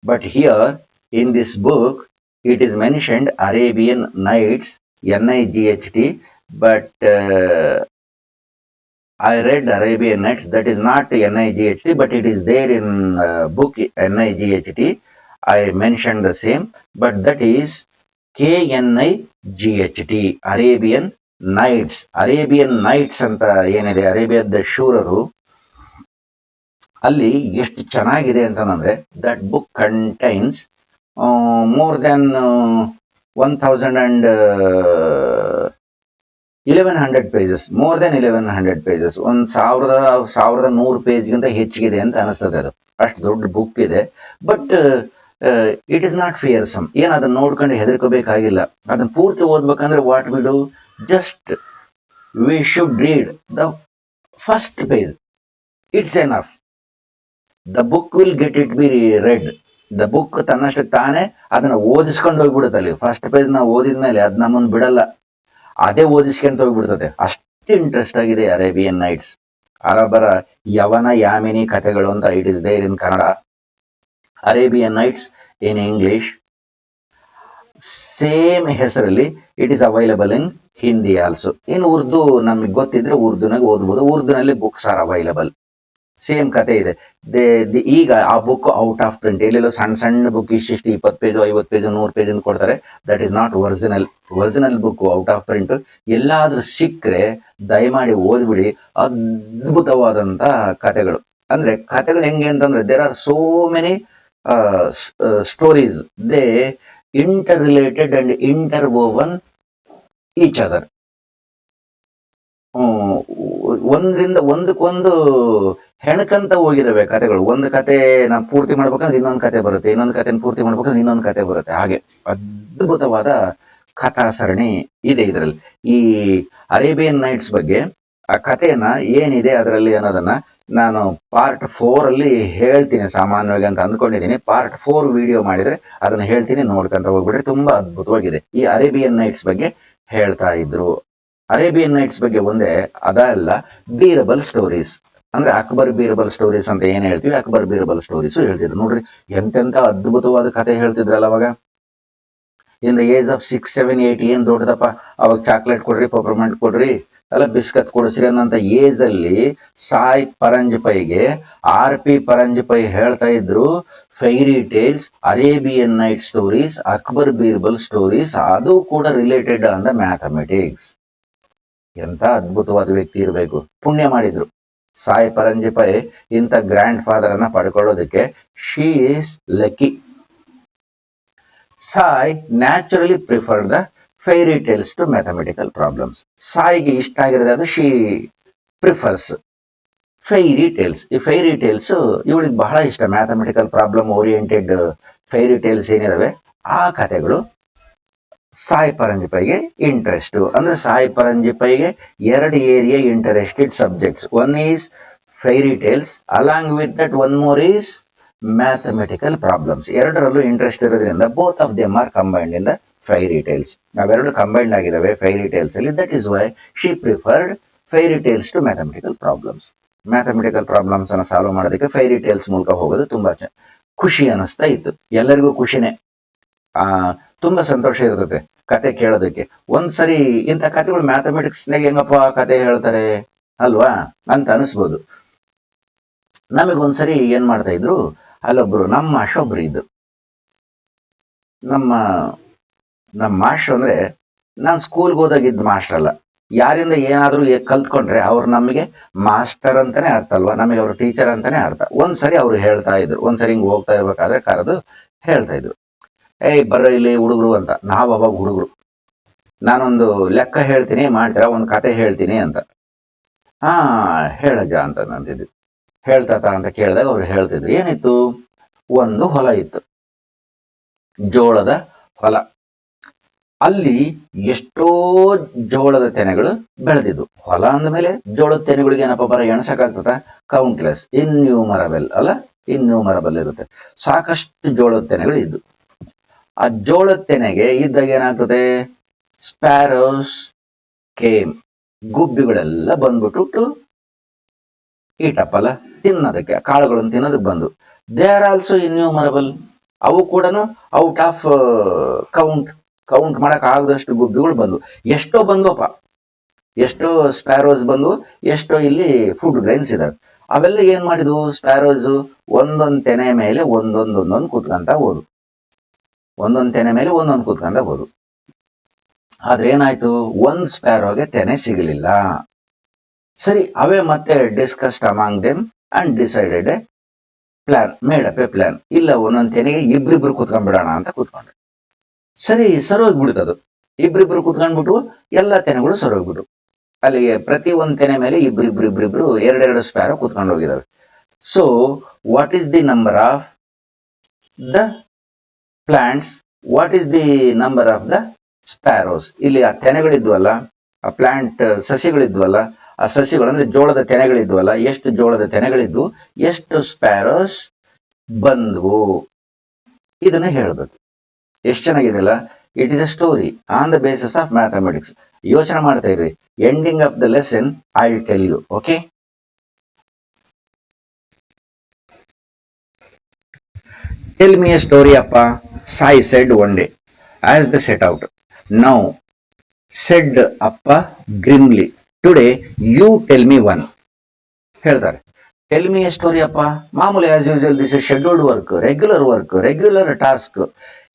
S1: But here in this book it is mentioned Arabian Nights, NIGHT, but I read Arabian Nights, that is not NIGHT, but it is there in book NIGHT. I mentioned the same, but that is KNIGHT, Arabian Nights. Arabian Nights ಅಂತ ಏನಿದೆ, ಅರೇಬಿಯಾದ ಶೂರರು, ಅಲ್ಲಿ ಎಷ್ಟು ಚೆನ್ನಾಗಿದೆ ಅಂತಂದ್ರೆ, that book contains more than 1100 pages, more than 1100 pages. 1100 ಪೇಜ್ಗಿಂತ ಹೆಚ್ಚಿಗಿದೆ ಅಂತ ಅನಿಸ್ತದೆ. ಅದು ಅಷ್ಟು ದೊಡ್ಡ ಬುಕ್ ಇದೆ. But it is not fearsome. ಏನ್ ಅದನ್ನ ನೋಡ್ಕೊಂಡು ಹೆದರ್ಕೋಬೇಕಾಗಿಲ್ಲ. ಅದನ್ನ ಪೂರ್ತಿ ಓದ್ಬೇಕಂದ್ರೆ what we do, just we should read the first page, it's enough. The book will get it be read. The book ತನ್ನಷ್ಟಕ್ಕೆ ತಾನೇ ಅದನ್ನ ಓದಿಸ್ಕೊಂಡು ಹೋಗ್ಬಿಡುತ್ತೆ. ಅಲ್ಲಿ ಫಸ್ಟ್ ಪೇಜ್ ನಾವು ಓದಿದ್ಮೇಲೆ ಅದ್ ನಮ್ಮನ್ನು ಬಿಡಲ್ಲ, ಅದೇ ಓದಿಸ್ಕೊಂತ ಹೋಗ್ಬಿಡ್ತದೆ. ಅಷ್ಟು ಇಂಟ್ರೆಸ್ಟ್ ಆಗಿದೆ ಅರೇಬಿಯನ್ ನೈಟ್ಸ್. ಅರಬರ ಯವನ ಯಾಮಿನಿ ಕಥೆಗಳು ಅಂತ it is there in Kannada. Arabian Nights in English. Same ಹೆಸರಲ್ಲಿ it is available in Hindi also. In Urdu ನಮಗೆ ಗೊತ್ತಿದ್ರೆ ಉರ್ದುನಾಗ ಓದ್ಬೋದು. ಉರ್ದುನಲ್ಲಿ ಬುಕ್ಸ್ ಆರ್ ಅವೈಲಬಲ್. ಸೇಮ್ ಕತೆ ಇದೆ. ಈಗ ಆ ಬುಕ್ ಔಟ್ ಆಫ್ ಪ್ರಿಂಟ್, ಎಲ್ಲೆಲ್ಲೋ ಸಣ್ಣ ಸಣ್ಣ ಬುಕ್ ಇಷ್ಟಿಷ್ಟು 20 ಪೇಜ್ 50 ಪೇಜ್ 100 ಪೇಜ್ ಅಂತ ಕೊಡ್ತಾರೆ. That is not original book, out of print. ಎಲ್ಲಾದ್ರೂ ಸಿಕ್ಕರೆ ದಯಮಾಡಿ ಓದ್ಬಿಡಿ. ಅದ್ಭುತವಾದಂತ ಕಥೆಗಳು. ಅಂದ್ರೆ ಕಥೆಗಳು ಹೆಂಗೆ ಅಂತಂದ್ರೆ, there are so many stories, they interrelated and interwoven each other. ಒಂದ್ರಿಂದ ಒಂದಕ್ಕೊಂದು ಹೆಣಕಂತ ಹೋಗಿದಾವೆ ಕಥೆಗಳು. ಒಂದು ಕತೆ ನಾವು ಪೂರ್ತಿ ಮಾಡ್ಬೇಕಂದ್ರೆ ಇನ್ನೊಂದು ಕತೆ ಬರುತ್ತೆ, ಇನ್ನೊಂದು ಕತೆ ಪೂರ್ತಿ ಮಾಡ್ಬೇಕಂದ್ರೆ ಇನ್ನೊಂದು ಕತೆ ಬರುತ್ತೆ. ಹಾಗೆ ಅದ್ಭುತವಾದ ಕಥಾ ಸರಣಿ ಇದೆ ಇದರಲ್ಲಿ. ಈ ಅರೇಬಿಯನ್ ನೈಟ್ಸ್ ಬಗ್ಗೆ ಆ ಕಥೆಯನ್ನ ಏನಿದೆ ಅದರಲ್ಲಿ ಅನ್ನೋದನ್ನ ನಾನು ಪಾರ್ಟ್ 4 ಅಲ್ಲಿ ಹೇಳ್ತೀನಿ ಸಾಮಾನ್ಯವಾಗಿ ಅಂತ ಅಂದ್ಕೊಂಡಿದ್ದೀನಿ. ಪಾರ್ಟ್ 4 ವಿಡಿಯೋ ಮಾಡಿದ್ರೆ ಅದನ್ನ ಹೇಳ್ತೀನಿ, ನೋಡ್ಕೊಂತ ಹೋಗ್ಬಿಟ್ರೆ ತುಂಬಾ ಅದ್ಭುತವಾಗಿದೆ. ಈ ಅರೇಬಿಯನ್ ನೈಟ್ಸ್ ಬಗ್ಗೆ ಹೇಳ್ತಾ ಇದ್ರು. ಅರೇಬಿಯನ್ ನೈಟ್ಸ್ ಬಗ್ಗೆ ಒಂದೇ ಅದಲ್ಲ, ಬೀರಬಲ್ ಸ್ಟೋರೀಸ್ ಅಂದ್ರೆ ಅಕ್ಬರ್ ಬೀರಬಲ್ ಸ್ಟೋರೀಸ್ ಅಂತ ಏನ್ ಹೇಳ್ತೀವಿ, ಅಕ್ಬರ್ ಬೀರಬಲ್ ಸ್ಟೋರೀಸ್ ಹೇಳ್ತಿದ್ರು. ನೋಡ್ರಿ ಎಂತೆಂತ ಅದ್ಭುತವಾದ ಕಥೆ ಹೇಳ್ತಿದ್ರಲ್ಲ ಅವಾಗ. ಇನ್ ದ ಏಜ್ ಆಫ್ 6, 7, 8 ಏನ್ ದೊಡ್ಡದಪ್ಪ, ಅವಾಗ ಚಾಕ್ಲೇಟ್ ಕೊಡ್ರಿ, ಪಪರ್ಮೆಂಟ್ ಕೊಡ್ರಿ, ಅಲ್ಲ ಬಿಸ್ಕತ್ ಕೊಡಿಸ್ರಿ ಅನ್ನೋಂತ ಏಜ್ ಅಲ್ಲಿ ಸಾಯ್ ಪರಂಜ್ಪೈಗೆ RP ಪರಂಜ್ಪೈ ಹೇಳ್ತಾ ಇದ್ರು fairy tales, Arabian night stories, Akbar Birbal stories, ಅದು ಕೂಡ ರಿಲೇಟೆಡ್ ಆನ್ ದ ಮ್ಯಾಥಮೆಟಿಕ್ಸ್. ಎಂತ ಅದ್ಭುತವಾದ ವ್ಯಕ್ತಿ ಇರಬೇಕು, ಪುಣ್ಯ ಮಾಡಿದ್ರು ಸಾಯ್ ಪರಂಜ್ಪೈ ಇಂಥ ಗ್ರ್ಯಾಂಡ್ ಫಾದರ್ ಅನ್ನ ಪಡ್ಕೊಳ್ಳೋದಕ್ಕೆ. She is lucky. Sai naturally preferred the fairy tales to mathematical problems. ಸಾಯಿಗೆ ಇಷ್ಟ ಆಗಿರೋದು ಅದು ಶಿ ಪ್ರಿಫರ್ಸ್ ಫೈರಿ ಟೇಲ್ಸ್. ಈ ಫೈರಿ ಟೇಲ್ಸ್ ಇವಳಿಗೆ ಬಹಳ ಇಷ್ಟ. Mathematical problem oriented fairy tales ಏನಿದಾವೆ ಆ ಕಥೆಗಳು ಸಾಯ್ ಪರಂಜ್ಪೈಗೆ ಇಂಟ್ರೆಸ್ಟ್. ಅಂದ್ರೆ ಸಾಯ್ ಪರಂಜ್ಪೈಗೆ 2 area interested subjects. One is fairy tales, along with that one more is mathematical problems. ಎರಡರಲ್ಲೂ ಇಂಟ್ರೆಸ್ಟ್ ಇರೋದ್ರಿಂದ both of them are combined in the fairy tales. ನಾವೆರಡು combined ಆಗಿದ್ದಾವೆ ಫೈರಿ ಟೇಲ್ಸ್ ಅಲ್ಲಿ. That is why she preferred fairy tales to mathematical problems. Mathematical problems ಅನ್ನ solve ಮಾಡೋದಕ್ಕೆ fairy tales ಮೂಲಕ ಹೋಗೋದು ತುಂಬಾ ಖುಷಿ ಅನಿಸ್ತಾ ಇತ್ತು. ಎಲ್ಲರಿಗೂ ಖುಷಿನೇ, ತುಂಬಾ ಸಂತೋಷ ಇರ್ತದೆ ಕತೆ ಕೇಳೋದಕ್ಕೆ. ಒಂದ್ಸರಿ ಇಂಥ ಕತೆಗಳು ಮ್ಯಾಥಮೆಟಿಕ್ಸ್ನಾಗ ಹೆಂಗಪ್ಪ ಕತೆ ಹೇಳ್ತಾರೆ ಅಲ್ವಾ ಅಂತ ಅನಿಸ್ಬೋದು. ನಮಗೊಂದ್ಸರಿ ಏನ್ ಮಾಡ್ತಾ ಇದ್ರು, ಅಲ್ಲೊಬ್ರು ನಮ್ಮ ಮಾಸ್ಟ್ರೊಬ್ರು ಇದ್ದು. ನಮ್ಮ ಮಾಸ್ಟ್ರು ಅಂದ್ರೆ ನಾನ್ ಸ್ಕೂಲ್ಗೆ ಹೋದಾಗಿದ್ದ ಮಾಸ್ಟರ್ ಅಲ್ಲ. ಯಾರಿಂದ ಏನಾದ್ರೂ ಕಲ್ತ್ಕೊಂಡ್ರೆ ಅವ್ರು ನಮಗೆ ಮಾಸ್ಟರ್ ಅಂತಾನೆ ಅರ್ಥ ಅಲ್ವಾ, ನಮಗೆ ಅವ್ರು ಟೀಚರ್ ಅಂತಾನೆ ಅರ್ಥ. ಒಂದ್ಸರಿ ಅವ್ರು ಹೇಳ್ತಾ ಇದ್ರು, ಒಂದ್ಸರಿ ಹಿಂಗ್ ಹೋಗ್ತಾ ಇರ್ಬೇಕಾದ್ರೆ ಕರೆದು ಹೇಳ್ತಾ ಇದ್ರು, ಏಯ್ ಬರ್ರ ಇಲ್ಲಿ ಹುಡುಗರು ಅಂತ. ನಾವ್ ಅವಾಗ ಹುಡುಗರು, ನಾನೊಂದು ಲೆಕ್ಕ ಹೇಳ್ತೀನಿ ಮಾಡ್ತೀರಾ, ಒಂದು ಕತೆ ಹೇಳ್ತೀನಿ ಅಂತ. ಹಾ ಹೇಳಜ್ಜ ಅಂತ ಅಂತಿದ್ವಿ. ಹೇಳ್ತಾತ ಅಂತ ಕೇಳಿದಾಗ ಅವ್ರು ಹೇಳ್ತಿದ್ರು. ಏನಿತ್ತು, ಒಂದು ಹೊಲ ಇತ್ತು, ಜೋಳದ ಹೊಲ. ಅಲ್ಲಿ ಎಷ್ಟೋ ಜೋಳದ ತೆನೆಗಳು ಬೆಳೆದಿದ್ವು. ಹೊಲ ಅಂದ್ಮೇಲೆ ಜೋಳದ ತೆನೆಗಳಿಗೆ ಏನಪ್ಪ ಬರ ಎಣಸಕ್ಕಾಗ್ತದ? ಕೌಂಟ್ಲೆಸ್, ಇನ್ಯೂಮರಬಲ್ ಅಲ್ಲ, ಇನ್ಯೂಮರಬಲ್ ಇರುತ್ತೆ. ಸಾಕಷ್ಟು ಜೋಳದ ತೆನೆಗಳು ಇದ್ದು. ಆ ಜೋಳದ ತೆನೆಗೆ ಇದ್ದಾಗ ಏನಾಗ್ತದೆ, ಸ್ಪ್ಯಾರೋಸ್ ಕೇಮ್, ಗುಬ್ಬಿಗಳೆಲ್ಲ ಬಂದ್ಬಿಟ್ಟು ಈಟಪ್ಪಲ್ಲ ತಿನ್ನೋದಕ್ಕೆ, ಕಾಳುಗಳನ್ನು ತಿನ್ನೋದಕ್ಕೆ ಬಂದು. They are also innumerable. ಅವು ಕೂಡ ಔಟ್ ಆಫ್ ಕೌಂಟ್ ಮಾಡಕ್ ಆಗದಷ್ಟು ಗುಬ್ಬಿಗಳು ಬಂದು. ಎಷ್ಟೋ ಬಂದ್ವಪ್ಪ, ಎಷ್ಟೋ ಸ್ಪ್ಯಾರೋಸ್ ಬಂದು, ಎಷ್ಟೋ ಇಲ್ಲಿ ಫುಡ್ ಗ್ರೈನ್ಸ್ ಇದಾವೆ. ಅವೆಲ್ಲ ಏನ್ ಮಾಡಿದ್ವು, ಸ್ಪ್ಯಾರೋಸ್ ಒಂದೊಂದ್ ತೆನೆ ಮೇಲೆ ಒಂದೊಂದೊಂದೊಂದು ಕೂತ್ಕೊಂತ ಹೋದು, ಒಂದೊಂದ್ ತೆನೆ ಮೇಲೆ ಒಂದೊಂದು ಕೂತ್ಕೊಂತ ಹೋದು. ಆದ್ರೆ ಏನಾಯ್ತು, ಒಂದ್ ಸ್ಪ್ಯಾರೋಗೆ ತೆನೆ ಸಿಗಲಿಲ್ಲ. ಸರಿ, ಅವೇ ಮತ್ತೆ discussed among them and decided A plan, made up A plan. ಇಲ್ಲ, ಒಂದೊಂದ್ ತೆನೆಗೆ ಇಬ್ರಿಬ್ರು ಕೂತ್ಕೊಂಡ್ಬಿಡೋಣ ಅಂತ ಕೂತ್ಕೊಂಡ್ರೆ. ಸರಿ, ಸರೋಗ್ಬಿಡ್ತದು. ಇಬ್ರಿಬ್ರು ಕೂತ್ಕೊಂಡ್ಬಿಟ್ಟು ಎಲ್ಲ ತೆನೆಗಳು ಸರೋಗ್ಬಿಟ್ಟು, ಅಲ್ಲಿಗೆ ಪ್ರತಿ ಒಂದ್ ತೆನೆ ಮೇಲೆ ಇಬ್ರಿಬ್ರು ಎರಡೆರಡು ಸ್ಪ್ಯಾರೋ ಕೂತ್ಕೊಂಡು ಹೋಗಿದಾವೆ. So what is the number of the plants, what is the number of the sparrows? ಇಲ್ಲಿ ಆ ತೆನೆಗಳಿದ್ವಲ್ಲ, ಆ ಪ್ಲಾಂಟ್ ಸಸಿಗಳಿದ್ವಲ್ಲ, ಆ ಸಸಿಗಳು ಅಂದ್ರೆ ಜೋಳದ ತೆನೆಗಳಿದ್ವಲ್ಲ, ಎಷ್ಟು ಜೋಳದ ತೆನೆಗಳಿದ್ವು, ಎಷ್ಟು ಸ್ಪ್ಯಾರೋಸ್ ಬಂದ್ವು, ಇದನ್ನ ಹೇಳ್ಬೇಕು. ಎಷ್ಟು ಚೆನ್ನಾಗಿದೆಯಲ್ಲ. It is a story on the basis of mathematics. ಯೋಚನೆ ಮಾಡ್ತಾ ಇರ್ರಿ. Ending of the lesson I will tell you. Okay, tell me a story ಅಪ್ಪ, Sai said one day as they set out. Now, said Appa grimly, today you tell me one. ಹೇಳ್ತಾರೆ, tell me a story ಅಪ್ಪ. ಮಾಮೂಲಿ as usual, this is scheduled work, regular task.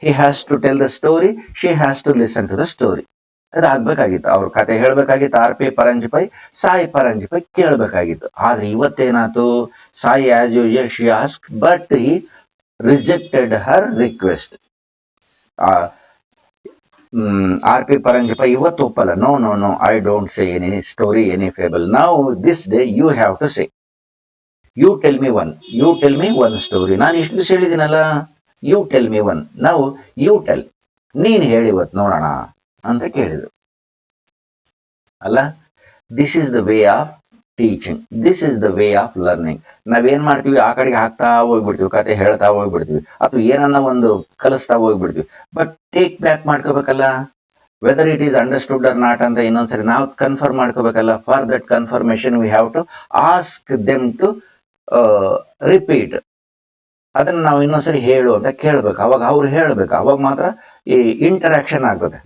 S1: He has to tell the story, she has to listen to the story. ಅದಾಗ್ಬೇಕಾಗಿತ್ತು, ಅವ್ರ ಕತೆ ಹೇಳ್ಬೇಕಾಗಿತ್ತು. RP Paranjpye Sai Paranjpye ಕೇಳ್ಬೇಕಾಗಿತ್ತು. ಆದ್ರೆ ಇವತ್ತೇನಾಯ್ತು, Sai as usual she ask, but he rejected her request. R P Paranjpye ಇವತ್ತು ಒಪ್ಪಲ್ಲ. No no no, I don't say any story, any fable. ನಾವು this day you have to say. You tell me one, you tell me one story. ನಾನು ಇಷ್ಟು ದಿವಸ ಹೇಳಿದ್ದೀನಲ್ಲ, you tell me one. ನಾವು you tell, ನೀನ್ ಹೇಳಿ ಇವತ್ತು ನೋಡೋಣ ಅಂತ ಕೇಳಿದ್ರು ಅಲ್ಲ. This is the way of teaching, this is the way of learning. ನಾವೇನ್ ಮಾಡ್ತೀವಿ, ಆ ಕಡೆಗೆ ಹಾಕ್ತಾ ಹೋಗ್ಬಿಡ್ತೀವಿ, ಕತೆ ಹೇಳ್ತಾ ಹೋಗ್ಬಿಡ್ತೀವಿ, ಅಥವಾ ಏನನ್ನ ಒಂದು ಕಲಿಸ್ತಾ ಹೋಗ್ಬಿಡ್ತೀವಿ. ಬಟ್ ಟೇಕ್ ಬ್ಯಾಕ್ ಮಾಡ್ಕೋಬೇಕಲ್ಲ, whether it is understood or not ಅಂತ ಇನ್ನೊಂದ್ಸರಿ ನಾವು ಕನ್ಫರ್ಮ್ ಮಾಡ್ಕೋಬೇಕಲ್ಲ. For that confirmation we have to ask them to repeat. ಅದನ್ನ ನಾವು ಇನ್ನೊಂದ್ಸರಿ ಹೇಳು ಅಂತ ಕೇಳ್ಬೇಕು. ಅವಾಗ ಅವ್ರು ಹೇಳ್ಬೇಕು, ಅವಾಗ ಮಾತ್ರ ಈ ಇಂಟರಾಕ್ಷನ್ ಆಗ್ತದೆ.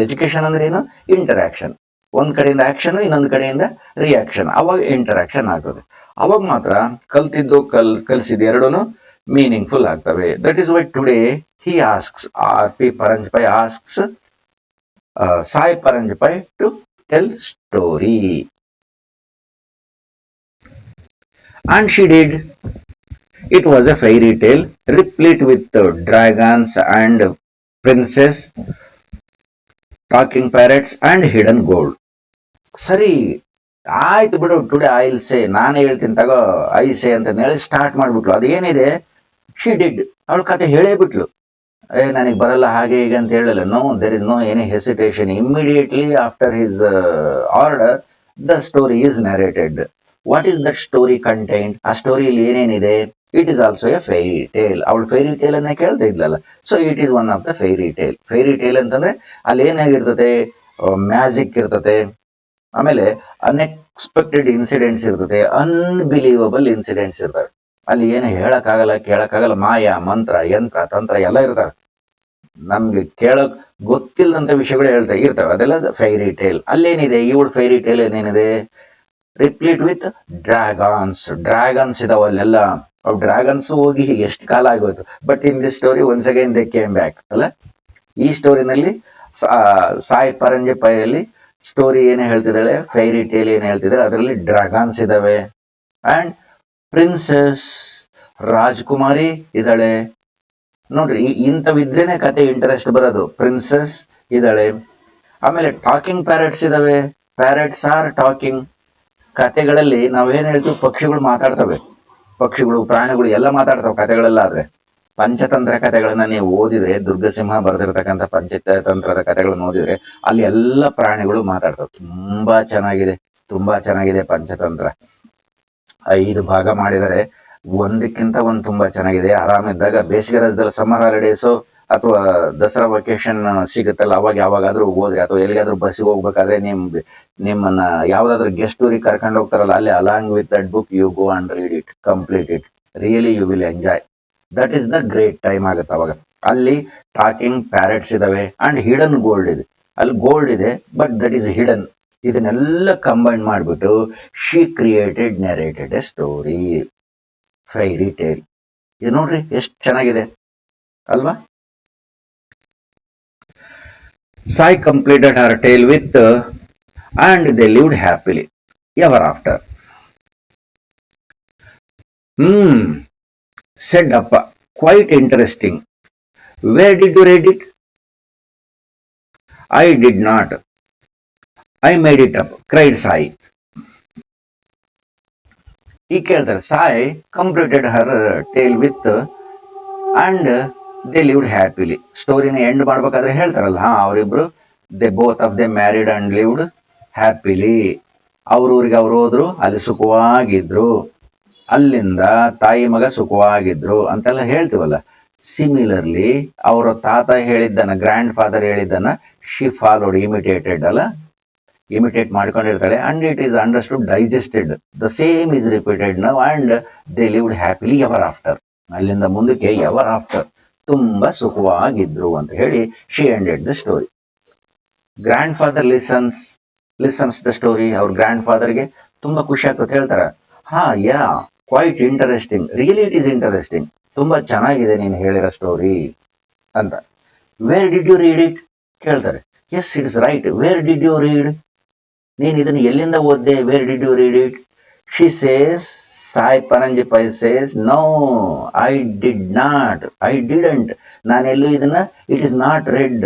S1: ಎಜುಕೇಶನ್ ಅಂದ್ರೆ ಏನು? ಇಂಟರಾಕ್ಷನ್. ಒಂದ್ ಕಡೆಯಿಂದ ಆಕ್ಷನ್, ಇನ್ನೊಂದು ಕಡೆಯಿಂದ ರಿಯಾಕ್ಷನ್, ಅವಾಗ ಇಂಟರಾಕ್ಷನ್ ಆಗ್ತದೆ. ಅವಾಗ ಮಾತ್ರ ಕಲ್ತಿದ್ದು ಕಲ್ಸಿದ್ದು ಎರಡೂ ಮೀನಿಂಗ್ಫುಲ್ ಆಗ್ತವೆ. That is why today he asks, R P Paranjpye asks Sai Paranjpye to tell story. And she did. It was a fairy tale replete with dragons and princess, talking parrots and hidden gold. ಸರಿ ಆಯ್ತು ಬಿಡು, today I will say, ನಾನೇ ಹೇಳ್ತೀನಿ ತಗೋ, I say ಅಂತ ಹೇಳಿ start ಮಾಡ್ಬಿಟ್ಲು. ಅದು ಏನಿದೆ, ಶಿ ಡಿಡ್, ಅವಳ ಕತೆ ಹೇಳೇ ಬಿಟ್ಲು. ನನಗೆ ಬರಲ್ಲ ಹಾಗೆ ಹೀಗೆ ಅಂತ ಹೇಳಲ್ಲ. No, there is no any hesitation. Immediately after his order the story is narrated. What is that story contained? ಆ ಸ್ಟೋರಿಯಲ್ಲಿ ಏನೇನಿದೆ? It is also a fairy tale. ಅವಳು ಫೈರಿ ಟೇಲ್ ಅನ್ನೇ ಕೇಳ್ತಾ ಇದ್ಲಲ್ಲ, so it is one of the fairy tale. Fairy tale ಅಂತಂದ್ರೆ ಅಲ್ಲಿ ಏನಾಗಿರ್ತದೆ, ಮ್ಯಾಜಿಕ್ ಇರ್ತದೆ, ಆಮೇಲೆ ಅನ್ಎಕ್ಸ್ಪೆಕ್ಟೆಡ್ ಇನ್ಸಿಡೆಂಟ್ಸ್ ಇರ್ತದೆ, ಅನ್ಬಿಲೀವಬಲ್ ಇನ್ಸಿಡೆಂಟ್ಸ್ ಇರ್ತವೆ. ಅಲ್ಲಿ ಏನು ಹೇಳಕ್ಕಾಗಲ್ಲ, ಕೇಳಕ್ಕಾಗಲ್ಲ, ಮಾಯ ಮಂತ್ರ ಯಂತ್ರ ತಂತ್ರ ಎಲ್ಲ ಇರ್ತವೆ. ನಮ್ಗೆ ಕೇಳಕ್ ಗೊತ್ತಿಲ್ಲದಂತ ವಿಷಯಗಳು ಹೇಳ್ತಾ ಇರ್ತವೆ, ಅದೆಲ್ಲ ಫೈರಿ ಟೇಲ್. ಅಲ್ಲೇನಿದೆ, ಇವಳು ಫೈರಿ ಟೇಲ್ ಏನೇನಿದೆ, ರಿಪ್ಲೀಟ್ ವಿತ್ ಡ್ರ್ಯಾಗನ್ಸ್. ಡ್ರ್ಯಾಗನ್ಸ್ ಇದಾವಲ್ಲೆಲ್ಲ. ಅವ್ ಡ್ರ್ಯಾಗನ್ಸ್ ಹೋಗಿ ಎಷ್ಟು ಕಾಲ ಆಗೋಯ್ತು. But in this story once again they came back ಅಲ್ಲ. ಈ ಸ್ಟೋರಿನಲ್ಲಿ ಸಾಯಿ ಪರಂಜಪೈಯಲ್ಲಿ ಸ್ಟೋರಿ ಏನ್ ಹೇಳ್ತಿದ್ದಾಳೆ, ಫೈರಿ ಟೇಲ್ ಏನ್ ಹೇಳ್ತಿದ್ದಾಳೆ, ಅದರಲ್ಲಿ ಡ್ರ್ಯಾಗನ್ಸ್ ಇದಾವೆ. ಅಂಡ್ ಪ್ರಿನ್ಸೆಸ್, ರಾಜ್ಕುಮಾರಿ ಇದ್ದಾಳೆ. ನೋಡ್ರಿ, ಇಂಥವಿದ್ರೇನೆ ಕತೆ ಇಂಟ್ರೆಸ್ಟ್ ಬರೋದು. ಪ್ರಿನ್ಸೆಸ್ ಇದ್ದಾಳೆ, ಆಮೇಲೆ ಟಾಕಿಂಗ್ ಪ್ಯಾರೆಟ್ಸ್ ಇದಾವೆ. Parrots are talking. ಕತೆಗಳಲ್ಲಿ ನಾವೇನ್ ಹೇಳ್ತೀವಿ, ಪಕ್ಷಿಗಳು ಮಾತಾಡ್ತವೆ, ಪಕ್ಷಿಗಳು ಪ್ರಾಣಿಗಳು ಎಲ್ಲ ಮಾತಾಡ್ತವೆ ಕತೆಗಳೆಲ್ಲ. ಆದ್ರೆ ಪಂಚತಂತ್ರ ಕಥೆಗಳನ್ನ ನೀವು ಓದಿದ್ರೆ, ದುರ್ಗಸಿಂಹ ಬರೆದಿರ್ತಕ್ಕಂಥ ಪಂಚತಂತ್ರದ ಕಥೆಗಳನ್ನ ಓದಿದ್ರೆ ಅಲ್ಲಿ ಎಲ್ಲ ಪ್ರಾಣಿಗಳು ಮಾತಾಡ್ತವೆ. ತುಂಬಾ ಚೆನ್ನಾಗಿದೆ, ತುಂಬಾ ಚೆನ್ನಾಗಿದೆ ಪಂಚತಂತ್ರ. 5 ಭಾಗ ಮಾಡಿದರೆ, ಒಂದಕ್ಕಿಂತ ಒಂದು ತುಂಬಾ ಚೆನ್ನಾಗಿದೆ. ಆರಾಮಿದ್ದಾಗ ಬೇಸಿಗೆ ರಜದಲ್ಲಿ, ಸಮ್ಮರ್ ಹಾಲಿಡೇಸು ಅಥವಾ ದಸರಾ ವೆಕೇಶನ್ ಸಿಗುತ್ತಲ್ಲ, ಅವಾಗ ಯಾವಾಗಾದ್ರೂ ಓದ್ರಿ, ಅಥವಾ ಎಲ್ಲಿಗಾದ್ರೂ ಬಸ್ಸಿಗೆ ಹೋಗ್ಬೇಕಾದ್ರೆ ನಿಮ್ಮನ್ನ ಯಾವ್ದಾದ್ರು ಗೆಸ್ಟ್ ಊರಿಗೆ ಕರ್ಕೊಂಡು ಹೋಗ್ತಾರಲ್ಲ, ಅಲ್ಲಿ along with that book you go and read it, complete it, really you will enjoy. That is the great time ಆಗುತ್ತೆ ಅವಾಗ. ಅಲ್ಲಿ ಟಾಕಿಂಗ್ ಪ್ಯಾರೆಟ್ಸ್ ಇದಾವೆ ಅಂಡ್ ಹಿಡನ್ ಗೋಲ್ಡ್ ಇದೆ. ಅಲ್ಲಿ ಗೋಲ್ಡ್ ಇದೆ, ಬಟ್ ದಟ್ ಈಸ್ ಹಿಡನ್. ಇದನ್ನೆಲ್ಲ ಕಂಬೈನ್ ಮಾಡಿಬಿಟ್ಟು she created, narrated a story, fairy tale. ಇದು ನೋಡ್ರಿ ಎಷ್ಟು ಚೆನ್ನಾಗಿದೆ ಅಲ್ವಾ. Sai completed her tale with and they lived happily ever after. Said Appa, quite interesting. Where did you read it? I did not. I made it up, cried Sai. He ಕೇಳ್ತಾರೆ, Sai completed her tale with and they lived happily. ಸ್ಟೋರಿನ end ಮಾಡ್ಬೇಕಾದ್ರೆ ಹೇಳ್ತಾರಲ್ಲ, ಅವರಿಬ್ರು they both of they married and lived happily. ಅವ್ರೂರಿಗೆ ಅವ್ರು ಹೋದ್ರು, ಅಲ್ಲಿ ಸುಖವಾಗಿದ್ರು, ಅಲ್ಲಿಂದ ತಾಯಿ ಮಗ ಸುಖವಾಗಿದ್ರು ಅಂತೆಲ್ಲ ಹೇಳ್ತೀವಲ್ಲ. ಸಿಮಿಲರ್ಲಿ ಅವರ ತಾತ ಹೇಳಿದ್ದನ್ನ, ಗ್ರ್ಯಾಂಡ್ ಫಾದರ್ ಹೇಳಿದ್ದನ್ನ ಶಿ ಫಾಲೋಡ್, ಇಮಿಟೇಟೆಡ್ ಅಲ್ಲ, ಇಮಿಟೇಟ್ ಮಾಡ್ಕೊಂಡಿರ್ತಾಳೆ. And it is understood, digested. The same is repeated now and they lived happily ever after. ಅಲ್ಲಿಂದ ಮುಂದಕ್ಕೆ ಎವರ್ ಆಫ್ಟರ್, ತುಂಬಾ ಸುಖವಾಗಿದ್ರು ಅಂತ ಹೇಳಿ she ended the story. Grandfather listens the story. ಅವ್ರ ಗ್ರ್ಯಾಂಡ್ ಫಾದರ್ಗೆ ತುಂಬಾ ಖುಷಿ ಆಗ್ತದೆ. ಹೇಳ್ತಾರ, yeah quite interesting, really it is interesting, ತುಂಬಾ ಚೆನ್ನಾಗಿದೆ ನೀನು ಹೇಳಿರೋ ಸ್ಟೋರಿ ಅಂತ. Where did you read it ಕೇಳ್ತಾರೆ. Yes, it's right. Where did you read, ನೀನ್ ಇದನ್ನ ಎಲ್ಲಿಂದ ಓದ್ದೆ? Where did you read it? She says, Sai Paranjapai says, no, I did not. I didn't. ನಾನೆಲ್ಲೂ ಇದನ್ನ it is not red.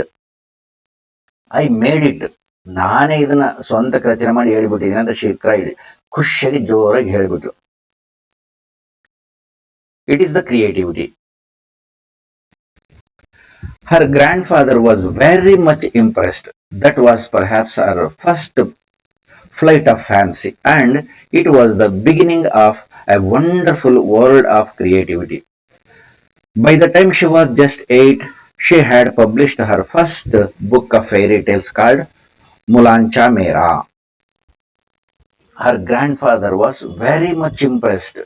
S1: I made it. ನಾನೇ ಇದನ್ನ ಸ್ವಂತ ರಚನೆ ಮಾಡಿ ಹೇಳಿಬಿಟ್ಟಿದ್ದೀನಿ ಅಂತ ಶಿ ಕ್ರೈಡ್. ಖುಷಿಯಾಗಿ ಜೋರಾಗಿ ಹೇಳಿಬಿಟ್ಲು. It is the creativity. Her grandfather was very much impressed. That was perhaps her first flight of fancy, and it was the beginning of a wonderful world of creativity. By the time she was just 8, she had published her first book of fairy tales called Mulancha Mera. Her grandfather was very much impressed.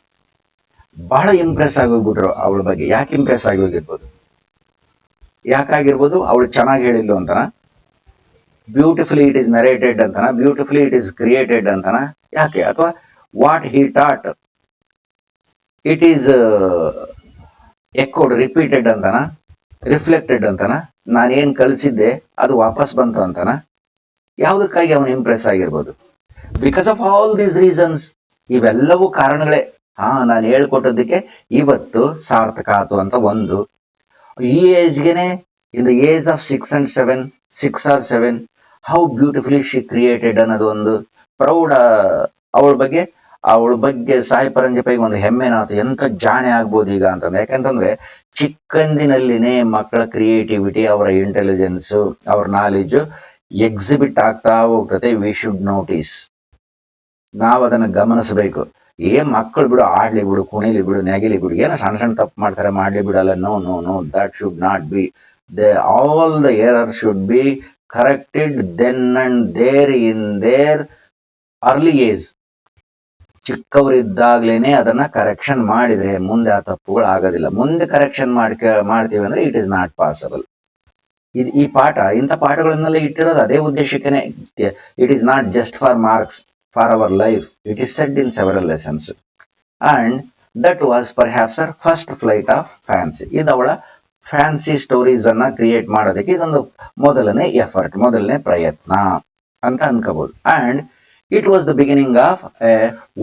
S1: ಬಹಳ Impress ಆಗೋಗ್ಬಿಟ್ರು ಅವಳ ಬಗ್ಗೆ. ಯಾಕೆ Impress ಆಗಿ ಹೋಗಿರ್ಬೋದು? ಯಾಕಾಗಿರ್ಬೋದು? ಅವಳು ಚೆನ್ನಾಗಿ ಹೇಳಿದ್ಲು ಅಂತನ, beautifully it is narrated ಅಂತನ, ಬ್ಯೂಟಿಫುಲಿ ಇಟ್ ಈಸ್ ಕ್ರಿಯೇಟೆಡ್ ಅಂತನ, ಯಾಕೆ? ಅಥವಾ what he taught it is echoed repeated ಅಂತನ, ರಿಫ್ಲೆಕ್ಟೆಡ್ ಅಂತನ, ನಾನೇನ್ ಕಳಿಸಿದ್ದೆ ಅದು ವಾಪಸ್ ಬಂತು ಅಂತನ, ಯಾವುದಕ್ಕಾಗಿ ಅವನು ಇಂಪ್ರೆಸ್ ಆಗಿರ್ಬೋದು? Because of all these reasons. ಇವೆಲ್ಲವೂ ಕಾರಣಗಳೇ. ನಾನು ಹೇಳ್ಕೊಟ್ಟದಕ್ಕೆ ಇವತ್ತು ಸಾರ್ಥಕ ಆತು ಅಂತ ಒಂದು. ಈ ಏಜ್ಗೆನೆ, in the age of 6 and 7, 6 or 7, how beautifully she created ಅನ್ನೋದು ಒಂದು ಪ್ರೌಢ. ಅವಳ ಬಗ್ಗೆ ಸಾಯಿ ಪರಂಜಪೈಗೆ ಒಂದು ಹೆಮ್ಮೆನಾತು. ಎಂತ ಜಾಣೆ ಆಗ್ಬೋದು ಈಗ ಅಂತಂದ್ರೆ. ಯಾಕಂತಂದ್ರೆ ಚಿಕ್ಕಂದಿನಲ್ಲಿನೇ ಮಕ್ಕಳ ಕ್ರಿಯೇಟಿವಿಟಿ, ಅವರ ಇಂಟೆಲಿಜೆನ್ಸ್, ಅವ್ರ ನಾಲೆಜ್ ಎಕ್ಸಿಬಿಟ್ ಆಗ್ತಾ ಹೋಗ್ತದೆ. We should notice. ನಾವು ಅದನ್ನ ಗಮನಿಸಬೇಕು. ಮಕ್ಕಳು ಬಿಡು, ಆಡ್ಲಿ ಬಿಡು, ಕುಣಿಲಿ ಬಿಡು, ನೆಗಿಲಿ ಬಿಡು, ಏನೋ ಸಣ್ಣ ಸಣ್ಣ ತಪ್ಪು ಮಾಡ್ತಾರೆ, ಮಾಡ್ಲಿ ಬಿಡಲ್ಲ. No no no, that should not be. All the error should be corrected then and there in their early age. ಚಿಕ್ಕವರಿದ್ದಾಗ್ಲೇನೆ ಅದನ್ನ ಕರೆಕ್ಷನ್ ಮಾಡಿದ್ರೆ ಮುಂದೆ ಆ ತಪ್ಪುಗಳು ಆಗೋದಿಲ್ಲ. ಮುಂದೆ ಕರೆಕ್ಷನ್ ಮಾಡ್ತೀವಿ ಅಂದ್ರೆ ಇಟ್ ಈಸ್ ನಾಟ್ ಪಾಸಿಬಲ್. ಈ ಪಾಠ, ಇಂಥ ಪಾಠಗಳನ್ನೆಲ್ಲ ಇಟ್ಟಿರೋದು ಅದೇ ಉದ್ದೇಶಕ್ಕೇನೆ. It is not just for marks, for our life. It is said in several lessons. And that was perhaps her first flight of fancy. ಇದು ಅವಳ ಫ್ಯಾನ್ಸಿ ಸ್ಟೋರೀಸ್ ಅನ್ನ ಕ್ರಿಯೇಟ್ ಮಾಡೋದಕ್ಕೆ ಇದೊಂದು ಮೊದಲನೇ ಎಫರ್ಟ್, ಮೊದಲನೇ ಪ್ರಯತ್ನ ಅಂತ ಅನ್ಕೋಬಹುದು. And it was the beginning of a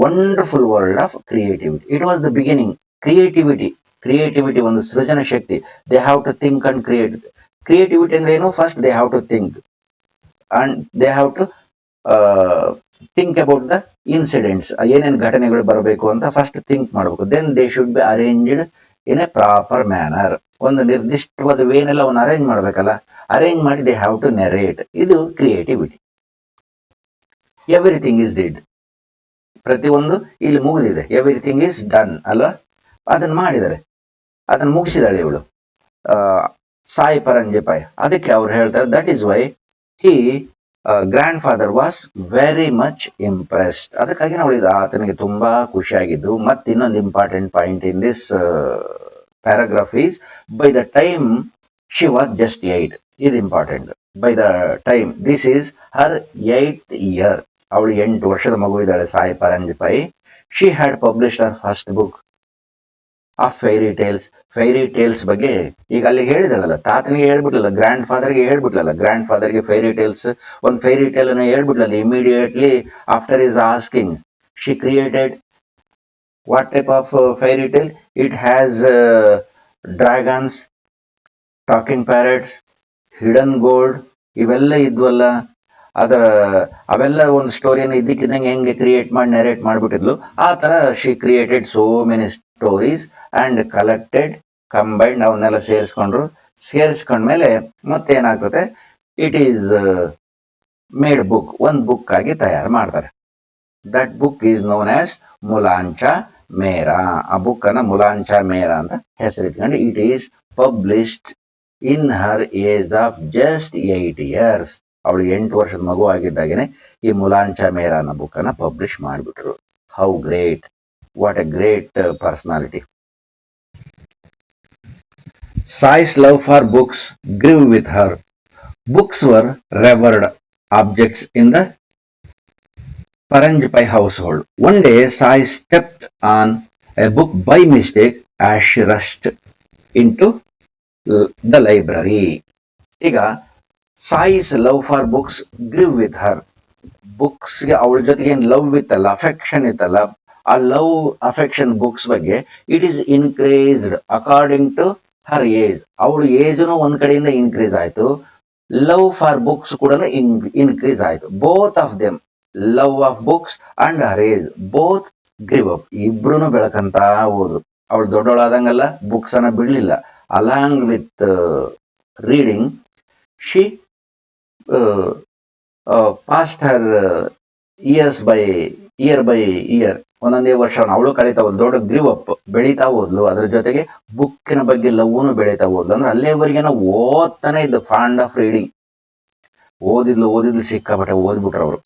S1: wonderful world of creativity. It was the beginning. Creativity ಒಂದು ಸೃಜನ ಶಕ್ತಿ. They have to think and create. Creativity ಅಂದ್ರೆ ಏನು? First they have to think and they have to think about the incidents. ಏನೇನು ಘಟನೆಗಳು ಬರಬೇಕು ಅಂತ first think ಮಾಡಬೇಕು. Then they should be arranged in a proper manner. ಒಂದು ನಿರ್ದಿಷ್ಟವಾದ ವೇನೆಲ್ಲ ಅವನ್ನ ಅರೇಂಜ್ ಮಾಡ್ಬೇಕಲ್ಲ. ಅರೇಂಜ್ ಮಾಡಿ ದೇ ಹ್ಯಾವ್ ಟು ನೆರೇಟ್. ಇದು ಕ್ರಿಯೇಟಿವಿಟಿ. Everything is did. ಪ್ರತಿಯೊಂದು ಇಲ್ಲಿ ಮುಗಿದಿದೆ. ಎವ್ರಿಥಿಂಗ್ ಈಸ್ ಡನ್ ಅಲ್ವಾ? ಅದನ್ನ ಮಾಡಿದ್ದಾರೆ, ಅದನ್ನ ಮುಗಿಸಿದಾಳೆ ಇವಳು ಸಾಯಿ ಪರಂಜಪಾಯ್. ಅದಕ್ಕೆ ಅವ್ರು ಹೇಳ್ತಾರೆ, that is why he grandfather was very much impressed. ಅದಕ್ಕಾಗಿ ನಾವು ಆತನಿಗೆ ತುಂಬಾ ಖುಷಿಯಾಗಿದ್ದು. ಮತ್ತೆ ಇನ್ನೊಂದು important point in this paragraph is, by the time she was just 8. ಇದು important. By the time, this is her 8th year. ಅವಳು 8 ವರ್ಷದ ಮಗು ಇದ್ದಾಳೆ Sai Paranjpye. She had published her first book of fairy tales ಬಗ್ಗೆ ಈಗ ಅಲ್ಲಿ ಹೇಳಿದಳಲ್ಲ, ತಾತನಿಗೆ ಹೇಳ್ಬಿಟ್ಲಲ್ಲ, ಗ್ರ್ಯಾಂಡ್ ಫಾದರ್ಗೆ ಹೇಳ್ಬಿಟ್ಲಲ್ಲ, ಗ್ರ್ಯಾಂಡ್ ಫಾದರ್ಗೆ ಫೈರಿ ಟೇಲ್ಸ್, ಒಂದು ಫೈರಿ ಟೇಲ್ ಅನ್ನ ಹೇಳ್ಬಿಟ್ಲಲ್ಲ. Immediately after is asking, she created what type of fiery tale? It has dragons, talking parrots, hidden gold, ಇವೆಲ್ಲ ಇದ್ವಲ್ಲ. ಅವೆಲ್ಲ ಒಂದು ಸ್ಟೋರಿಯನ್ನು ಇದ್ದಕ್ಕಿದ್ದಂಗೆ ಹೆಂಗೆ ಕ್ರಿಯೇಟ್ ಮಾಡಿ ನೆರೇಟ್ ಮಾಡ್ಬಿಟ್ಟಿದ್ಲು. ಆ ತರ she created so many stories and collected, combined, ಅವನ್ನೆಲ್ಲ ಸೇರಿಸ್ಕೊಂಡ್ಮೇಲೆ ಮತ್ತೆ ಏನಾಗ್ತದೆ, ಇಟ್ ಈಸ್ ಮೇಡ್ ಬುಕ್. ಒಂದು ಬುಕ್ ಆಗಿ ತಯಾರು ಮಾಡ್ತಾರೆ. That book is known as Mulancha Mera. ಆ ಬುಕ್ ಅನ್ನ ಮುಲಾಂಚ ಮೇರಾ ಅಂತ ಹೆಸರಿಟ್ಕೊಂಡು it is published in her age of just 8 years. ಅವಳು 8 ವರ್ಷದ ಮಗು ಆಗಿದ್ದಾಗೇನೆ ಈ ಮುಲಾಂಚ ಮೇರಾ ಅನ್ನೋ ಬುಕ್ ಅನ್ನ ಪಬ್ಲಿಷ್ ಮಾಡಿಬಿಟ್ರು. How great, what A great personality. Sai's love for books grew with her. Books were revered objects in the Paranjapai household. One day, Sai stepped on a book by mistake as she rushed into the library. ಈಗ Sai's love for books grew with her. ಬುಕ್ಸ್ಗೆ ಅವಳ ಜೊತೆಗೆ ಏನು love ಇತ್ತಲ್ಲ, affection ಇತ್ತಲ್ಲ, ಆ love affection books ಬಗ್ಗೆ it is increased according to her age. ಅವಳು ಏಜ್ನು ಒಂದ್ ಕಡೆಯಿಂದ ಇನ್ಕ್ರೀಸ್ ಆಯ್ತು, ಲವ್ ಫಾರ್ ಬುಕ್ಸ್ ಕೂಡ ಇನ್ಕ್ರೀಸ್ ಆಯ್ತು. Both of them, love of books and her age both grew up. ಇಬ್ರು ಬೆಳಕಂತ ಹೋದ್ರು. ಅವಳು ದೊಡ್ಡವಳಾದಂಗಲ್ಲ ಬುಕ್ಸ್ ಅನ್ನ ಬಿಡ್ಲಿಲ್ಲ. Along with reading she passed her year by year, ಒಂದೊಂದೇ ವರ್ಷ ಅವಳು ಕಳೀತಾ ಹೋದ್ಲು. ದೊಡ್ಡ ಗ್ರಿವ್ ಅಪ್, ಬೆಳೀತಾ ಹೋದ್ಲು. ಅದ್ರ ಜೊತೆಗೆ ಬುಕ್ಕಿನ ಬಗ್ಗೆ ಲವ್ನು ಬೆಳೀತಾ ಹೋದ್ಲು. ಅಂದ್ರೆ ಅಲ್ಲೇವರೆಗೆ ನಾವು ಓದ್ತಾನೆ ಇದ್ದು, ಫಾಂಡ್ ಆಫ್ ರೀಡಿಂಗ್. ಓದಿದ್ಲು ಸಿಕ್ಕಾಪಟ್ಟೆ ಓದ್ಬಿಟ್ರು ಅವರು.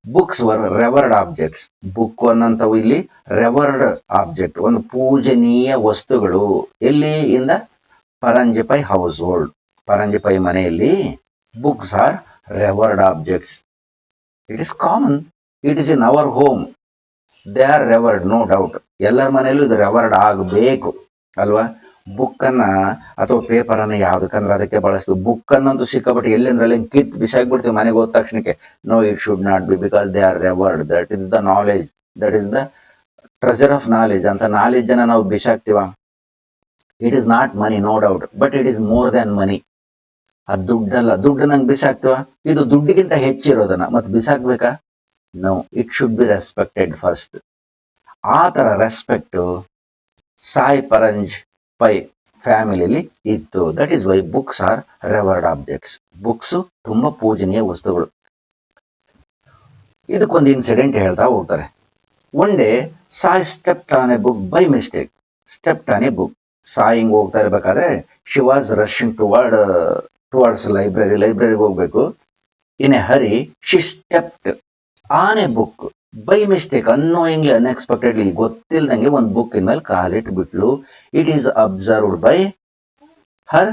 S1: Books were revered objects. Book ಅನ್ನಂತವು ಇಲ್ಲಿ ರೆವರ್ಡ್ ಆಬ್ಜೆಕ್ಟ್, ಒಂದು ಪೂಜನೀಯ ವಸ್ತುಗಳು. ಎಲ್ಲಿ? In the Paranjpye household. Paranjpye ಮನೆಯಲ್ಲಿ books are revered objects. It is common, it is in our home, they are revered, no doubt. ಎಲ್ಲರ ಮನೆಯಲ್ಲೂ ಇದು ರೆವರ್ಡ್ ಆಗಬೇಕು ಅಲ್ವಾ? ಬುಕ್ ಅನ್ನ ಅಥವಾ ಪೇಪರ್ ಅನ್ನ ಯಾವ್ದಕ್ಕಂದ್ರೆ ಅದಕ್ಕೆ ಬಳಸ್ತೀವಿ. ಬುಕ್ ಅನ್ನಂತೂ ಸಿಕ್ಕಾಪಟ್ಟೆ ಎಲ್ಲಿಂದ್ರಲ್ಲಿ ಕಿತ್ ಬಿಸಾಕ್ಬಿಡ್ತೀವಿ ಮನೆಗೆ ಹೋದ ತಕ್ಷಣಕ್ಕೆ. No, it should not be, because they are revered. That is the knowledge, that is the treasure of knowledge. ಅಂತ ನಾಲೆಜ್ ಅನ್ನ ನಾವು ಬಿಸಾಕ್ತಿವ. It is not money, no doubt, but it is more than money. ಅದು ದುಡ್ಡಲ್ಲ. ದುಡ್ಡು ನಂಗೆ ಬಿಸಾಕ್ತಿವ, ಇದು ದುಡ್ಡಿಗಿಂತ ಹೆಚ್ಚಿರೋದನ್ನ ಮತ್ತೆ ಬಿಸಾಕ್ಬೇಕಾ? No, it should be respected first. ಆ ತರ ರೆಸ್ಪೆಕ್ಟ್ ಸಾಯಿ ಪರಂಜ್ ಪೈ ಫ್ಯಾಮಿಲಿಯಲ್ಲಿ ಇತ್ತು. That is why books are revered objects. Books ತುಂಬಾ ಪೂಜನೀಯ ವಸ್ತುಗಳು. ಇದಕ್ಕೊಂದು ಇನ್ಸಿಡೆಂಟ್ ಹೇಳ್ತಾ ಹೋಗ್ತಾರೆ. One day Sai stepped on a book by mistake. Stepped on a book. Sai ಹಿಂಗ್ ಹೋಗ್ತಾ ಇರ್ಬೇಕಾದ್ರೆ ಶಿ ವಾಸ್ ರಶಿಂಗ್ ಟುವರ್ಡ್ಸ್ ಲೈಬ್ರರಿಗೆ ಹೋಗ್ಬೇಕು. In a hurry she stepped on a book by mistake, annoyingly, unexpectedly, ಗೊತ್ತಿಲ್ದಂಗೆ ಒಂದು ಬುಕ್ ಮೇಲೆ ಕಾಲಿಟ್ಬಿಟ್ಲು. It is observed by her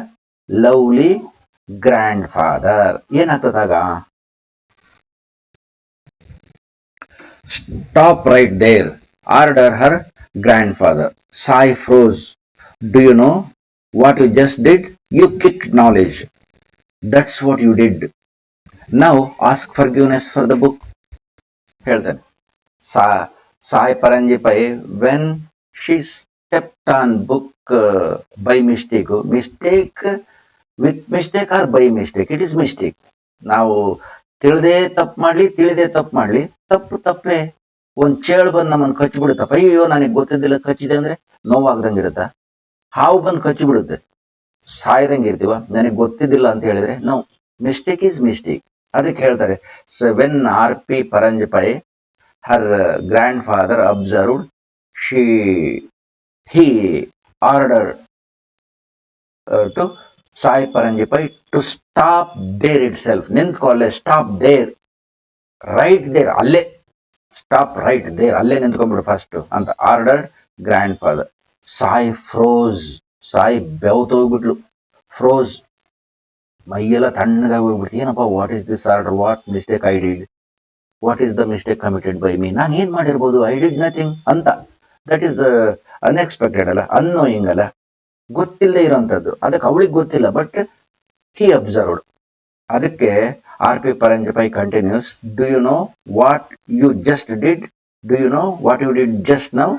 S1: lovely grandfather. ಏನಾಗ್ತದಾಗ? Stop right there, order her grandfather. Sai froze. Do you know what you just did? You kicked knowledge. That's what you did. Now ask forgiveness for the book. ಹೇಳ್ತೇನೆ. Sai Paranjpye when she stepped on book by mistake. Mistake with mistake or by mistake, it is mistake. ನಾವು ತಿಳಿದೇ ತಪ್ಪು ಮಾಡ್ಲಿ, ತಪ್ಪು ತಪ್ಪೇ. ಒಂದ್ ಚೇಳು ಬಂದು ನಮ್ಮನ್ನು ಕಚ್ಚಿಬಿಡುತ್ತಪ್ಪ, ಅಯ್ಯೋ ನನಗೆ ಗೊತ್ತಿದ್ದಿಲ್ಲ ಕಚ್ಚಿದೆ ಅಂದ್ರೆ ನೋವಾಗ್ದಂಗಿರುತ್ತ. ಹಾವು ಬಂದು ಕಚ್ಚಿಬಿಡುತ್ತೆ, ಸಾಯ್ದಂಗೆ ಇರ್ತೀವ. ನನಗೆ ಗೊತ್ತಿದ್ದಿಲ್ಲ ಅಂತ ಹೇಳಿದ್ರೆ ನೋ, ಮಿಸ್ಟೇಕ್ ಈಸ್ ಮಿಸ್ಟೇಕ್. ಅದಕ್ಕೆ ಹೇಳ್ತಾರೆ, when R P Paranjpye her grandfather observed, he ordered to Sai Paranjipai to stop there itself. ನಿಂತ್ಕೊಳ್ಳೆ, ಸ್ಟಾಪ್ ದೇರ್, ರೈಟ್ ದೇರ್, ಅಲ್ಲೇ ಸ್ಟಾಪ್, ರೈಟ್ ದೇರ್, ಅಲ್ಲೇ ನಿಂತ್ಕೊಂಡ್ಬಿಡು ಫಸ್ಟ್ ಅಂತ ordered grandfather. Sai froze. Sai ಬೆವ್ತೋಗ್ಬಿಟ್ಲು. Froze, ಮೈಯೆಲ್ಲ ತಣ್ಣಗಾಗಿ ಹೋಗ್ಬಿಡ್ತು. ಏನಪ್ಪ, what is this order? What mistake I did? What is the mistake committed by me? ನಾನು ಏನ್ ಮಾಡಿರ್ಬೋದು? ಐ ಡಿಡ್ ನಥಿಂಗ್ ಅಂತ. ದಟ್ ಈಸ್ ಅನ್ಎಕ್ಸ್ಪೆಕ್ಟೆಡ್ ಅಲ್ಲ, ಅನ್ನೋಯಿಂಗ್ ಅಲ್ಲ, ಗೊತ್ತಿಲ್ಲದೆ ಇರೋಂಥದ್ದು. ಅದಕ್ಕೆ ಅವಳಿಗೆ ಗೊತ್ತಿಲ್ಲ, ಬಟ್ ಹಿ ಅಬ್ಸರ್ವ್ಡ್. ಅದಕ್ಕೆ R P Paranjpye continues, do you know what you just did? Do you know what you did just now?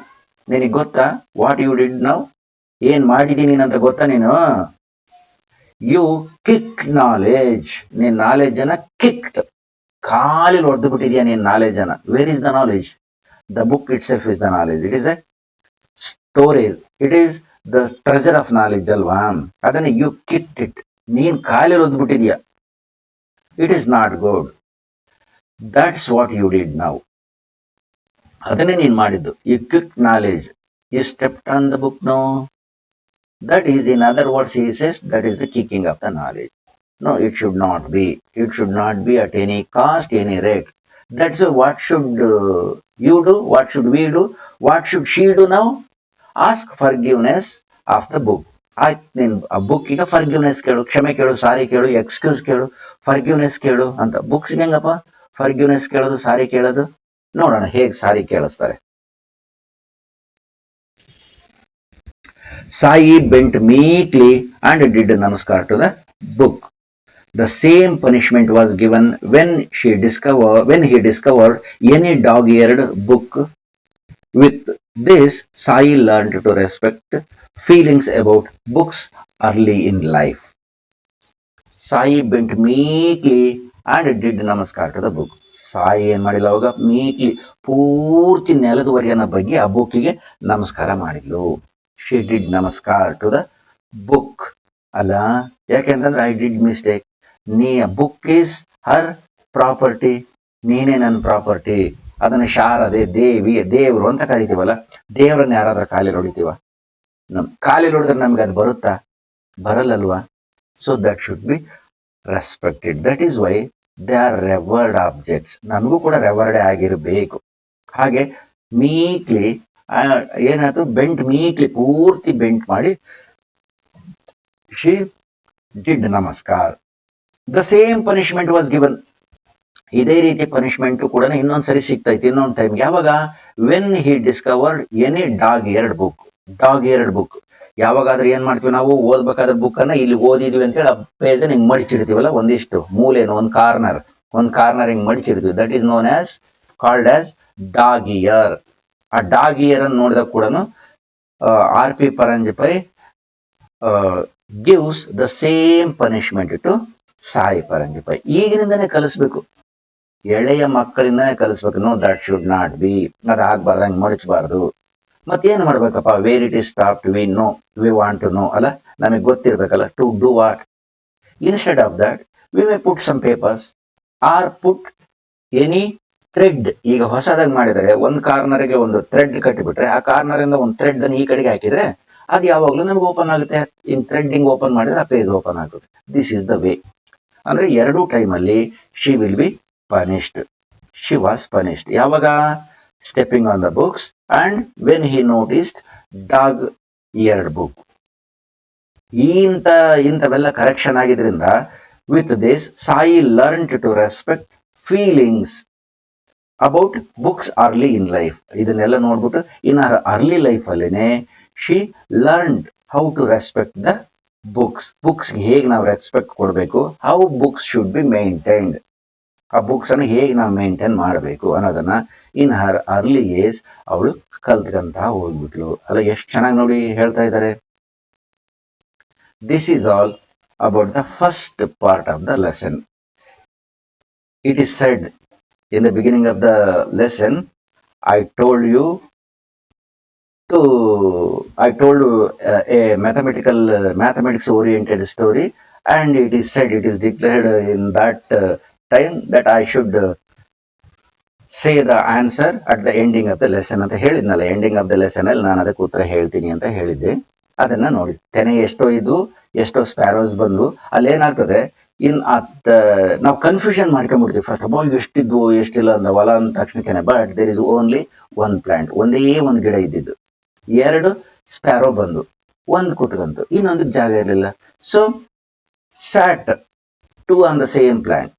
S1: ನಿನಗೆ ಗೊತ್ತಾ ವಾಟ್ ಯು ಡಿಡ್ ನೌ? ಏನ್ ಮಾಡಿದೀನಿ ಅಂತ ಗೊತ್ತಾ ನೀನು? You kick knowledge. ನೀನ್ ನಾಲೆಜ್ ಅನ್ನ ಕಿಕ್ಡ್, ಖಾಲಿ ಹೊಡೆದು ಬಿಟ್ಟಿದ್ಯಾ ನೀನ್ ನಾಲೆಜ್ ಅನ್ನ. Where is the knowledge? The book itself is the knowledge. It is a storage, it is the treasure of knowledge ಅಲ್ವಾ? ಅದನ್ನ ಯು ಕಿಕ್ಡ್ ಇಟ್, ನೀನ್ ಖಾಲಿ ಹೊಡೆದು ಬಿಟ್ಟಿದ್ಯಾ. It is not good. That's what you did now. ಅದನ್ನೇ ನೀನ್ ಮಾಡಿದ್ದು. You kick knowledge. You stepped on the book. No, that is, in other words, he says, that is the kicking of the knowledge. No, it should not be. It should not be at any cost, any rate. That's what should you do? What should we do? What should she do now? Ask forgiveness of the book. ಆಯ್ತು, ನೀನ್ ಆ ಬುಕ್ಕಿಗೆ forgiveness ಕೇಳು, ಕ್ಷಮೆ ಕೇಳು, ಸಾರಿ ಕೇಳು, excuse ಕೇಳು, forgiveness ಕೇಳು ಅಂತ. ಬುಕ್ಸ್ಗೆ ಹೆಂಗಪ್ಪ ಫರ್ಗಿವ್ನೆಸ್ ಕೇಳೋದು, ಸಾರಿ ಕೇಳೋದು? ನೋಡೋಣ ಹೇಗೆ ಸಾರಿ ಕೇಳಿಸ್ತಾರೆ. Sai bent meekly and did namaskar to the book. The same punishment was given when he discovered any dog-eared book With this, Sai learned to respect feelings about books early in life. Sai bent meekly and did namaskar to the book. Sai ಏನ್ ಮಾಡಿಲ್ಲ ಅವಾಗ ಮೀಕ್ಲಿ ಪೂರ್ತಿ ನೆಲದವರೆಗನ ಬಗ್ಗೆ ಆ ಬುಕ್ಕಿಗೆ ನಮಸ್ಕಾರ ಮಾಡಿದ್ಲು. She did ನಮಸ್ಕಾರ ಟು ದ ಬುಕ್. ಅಲ್ಲ, ಯಾಕೆಂತಂದ್ರೆ I did mistake. Book is her property, ನೀನೇ ನನ್ನ ಪ್ರಾಪರ್ಟಿ. ಅದನ್ನ ಶಾರದೆ, ದೇವಿ, ದೇವರು ಅಂತ ಕರಿತೀವಲ್ಲ. ದೇವರನ್ನ ಯಾರಾದ್ರೂ ಕಾಲಿൽ ಹೊಡಿತೀವ? ಕಾಲಿൽ ಹೊಡೆದ್ರೆ ನಮ್ಗೆ ಅದು ಬರುತ್ತಾ? ಬರಲ್ಲಲ್ವಾ? So that should be respected. That is why they are revered objects. ನಮಗೂ ಕೂಡ ರೆವರ್ಡ್ ಆಗಿರಬೇಕು. ಹಾಗೆ ಮೀಕ್ಲಿ ಏನಾಯ್ತು, ಬೆಂಟ್ ಮೀಕ್ಲಿ ಪೂರ್ತಿ ಬೆಂಟ್ ಮಾಡಿ ಶಿ ಡಿಡ್ ನಮಸ್ಕಾರ. The same punishment was given. ಇದೇ ರೀತಿ ಪನಿಷ್ಮೆಂಟ್ ಕೂಡ ಇನ್ನೊಂದ್ಸರಿ ಸಿಗ್ತಾ ಇತ್ತು ಇನ್ನೊಂದು ಟೈಮ್. ಯಾವಾಗ? When he discovered any dog eared book. Dog eared book ಯಾವಾಗಾದ್ರೂ ಏನ್ ಮಾಡ್ತೀವಿ ನಾವು, ಓದ್ಬೇಕಾದ್ರೆ ಬುಕ್ ಅನ್ನ ಇಲ್ಲಿ ಓದಿದ್ವಿ ಅಂತ ಹೇಳಿ ಆ ಪೇಜ್ ಹಿಂಗ್ ಮಡಿಚಿಡ್ತೀವಲ್ಲ, ಒಂದಿಷ್ಟು ಮೂಲೆಯನ್ನು, ಒಂದ್ ಕಾರ್ನರ್ ಹಿಂಗ್ ಮಡಿಚಿಡ್ತೀವಿ. That is known as called as dog ear. ಆ ಡಾಗ್ ಇಯರ್ ಅನ್ನು ನೋಡಿದಾಗ ಕೂಡ R.P. Paranjappai gives the same punishment to Sai Paranjpye. ಈಗಿನಿಂದನೇ ಕಲಿಸ್ಬೇಕು, ಎಳೆಯ ಮಕ್ಕಳಿಂದನೇ ಕಲಿಸ್ಬೇಕು. No, that should not be, ಅದು ಆಗ್ಬಾರ್ದು, ಹಂಗೆ ಮಡಚಬಾರ್ದು. ಮತ್ತೇನ್ ಮಾಡ್ಬೇಕಪ್ಪ? Where it is stopped we know, we want to know. ಅಲ್ಲ, ನಮಗೆ ಗೊತ್ತಿರ್ಬೇಕಲ್ಲ. To do what? Instead of that we may put some papers or put any thread. ಈಗ ಹೊಸದಾಗಿ ಮಾಡಿದರೆ ಒಂದು ಕಾರ್ನರ್ಗೆ ಒಂದು ಥ್ರೆಡ್ ಕಟ್ಟಿಬಿಟ್ರೆ, ಆ ಕಾರ್ನರ್ ಇಂದ ಒಂದು ಥ್ರೆಡ್ ಅನ್ನು ಈ ಕಡೆಗೆ ಹಾಕಿದ್ರೆ ಅದು ಯಾವಾಗ್ಲೂ ನಮ್ಗೆ ಓಪನ್ ಆಗುತ್ತೆ. ಇನ್ ಥ್ರೆಡ್ಡಿಂಗ್ ಓಪನ್ ಮಾಡಿದ್ರೆ ಆ ಪೇಜ್ ಓಪನ್ ಆಗುತ್ತೆ. This is the way. ಅಂದ್ರೆ ಎರಡೂ ಟೈಮ್ ಅಲ್ಲಿ she will be punished. She was punished. ಯಾವಾಗ? Stepping on the books and when he noticed dog eared book. ಇಂಥವೆಲ್ಲ ಕರೆಕ್ಷನ್ ಆಗಿದ್ರಿಂದ with this Sai learn to respect feelings about books early in life. ಇದನ್ನೆಲ್ಲ ನೋಡ್ಬಿಟ್ಟು in early life ಅಲ್ಲೇನೆ she learned how to respect the books. Books ಹೇಗೆ ನಾವು respect ಕೊಡಬೇಕು, how books should be maintained, ಆ books ಅನ್ನು ಹೇಗೆ ನಾವು ಮೇಂಟೈನ್ ಮಾಡಬೇಕು ಅನ್ನೋದನ್ನ ಇನ್ ಹರ್ ಅರ್ಲಿ ಏಜ್ ಅವಳು ಕಲ್ತ್ಕಂತ ಹೋಗ್ಬಿಟ್ಲು. ಅಲ್ಲ, ಎಷ್ಟು ಚೆನ್ನಾಗಿ ನೋಡಿ ಹೇಳ್ತಾ ಇದ್ದಾರೆ. This is all about the first part of the lesson. It is said in the beginning of the lesson, I told you a mathematics oriented story, and it is said, it is declared in that time that I should say the answer at the ending of the lesson ಅಂತ ಹೇಳಿದ್ನಲ್ಲ. Ending of the lesson ಅಲ್ಲಿ ನಾನು ಅದಕ್ಕೆ ಉತ್ತರ ಹೇಳ್ತೀನಿ ಅಂತ ಹೇಳಿದ್ದೆ. ಅದನ್ನ ನೋಡಿ, ತೆನೆ ಎಷ್ಟೋ ಇದ್ದು ಎಷ್ಟೋ ಸ್ಪ್ಯಾರೋಸ್ ಬಂದು ಅಲ್ಲೇನಾಗ್ತದೆ, ನಾವು ಕನ್ಫ್ಯೂಷನ್ ಮಾಡ್ಕೊಂಡ್ಬಿಡ್ತೀವಿ. ಫಸ್ಟ್ ಆಫ್ ಆಲ್ ಎಷ್ಟಿದ್ವು ಎಷ್ಟಿಲ್ಲ ಅಂತ ಹೊಲ ಅಂದ ತಕ್ಷಣಕ್ಕೆ. But there is only one plant, ಒಂದೇ ಒಂದು ಗಿಡ ಇದ್ದಿದ್ದು. ಎರಡು ಸ್ಪ್ಯಾರೋ ಬಂದು ಒಂದು ಕೂತ್ಕಂತು, ಇನ್ನೊಂದಕ್ಕೆ ಜಾಗ ಇರಲಿಲ್ಲ. So sat two on the same plant,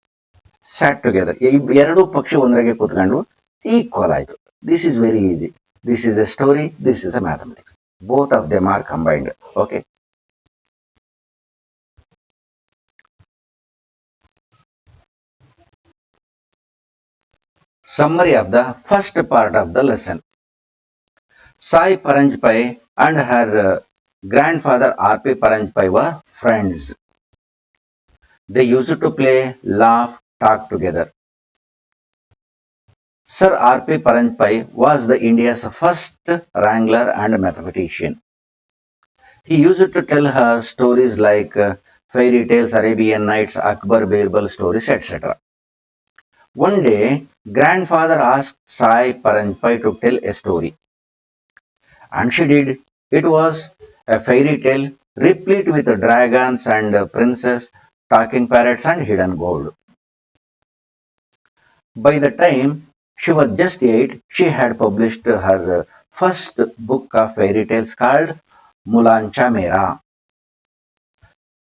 S1: sat together. ಎರಡು ಪಕ್ಷಿ ಒಂದರಾಗೆ ಕೂತ್ಕೊಂಡು ಈಕ್ವಲ್ ಆಯ್ತು. This is very easy. This is a story, this is a mathematics. Both of them are combined. Okay. Summary of the first part of the lesson. Sai Paranjappai and her grandfather R.P. Paranjappai were friends. They used to play, laugh, talk together. Sir R.P. Paranjappai was the India's first wrangler and mathematician. He used to tell her stories like fairy tales, Arabian Nights, Akbar, Birbal stories, etc. One day, grandfather asked Sai Paranjappai to tell a story, and she did. It was a fairy tale replete with dragons and princes, talking parrots and hidden gold. By the time she was just 8, she had published her first book of fairy tales called Mulancha Mera.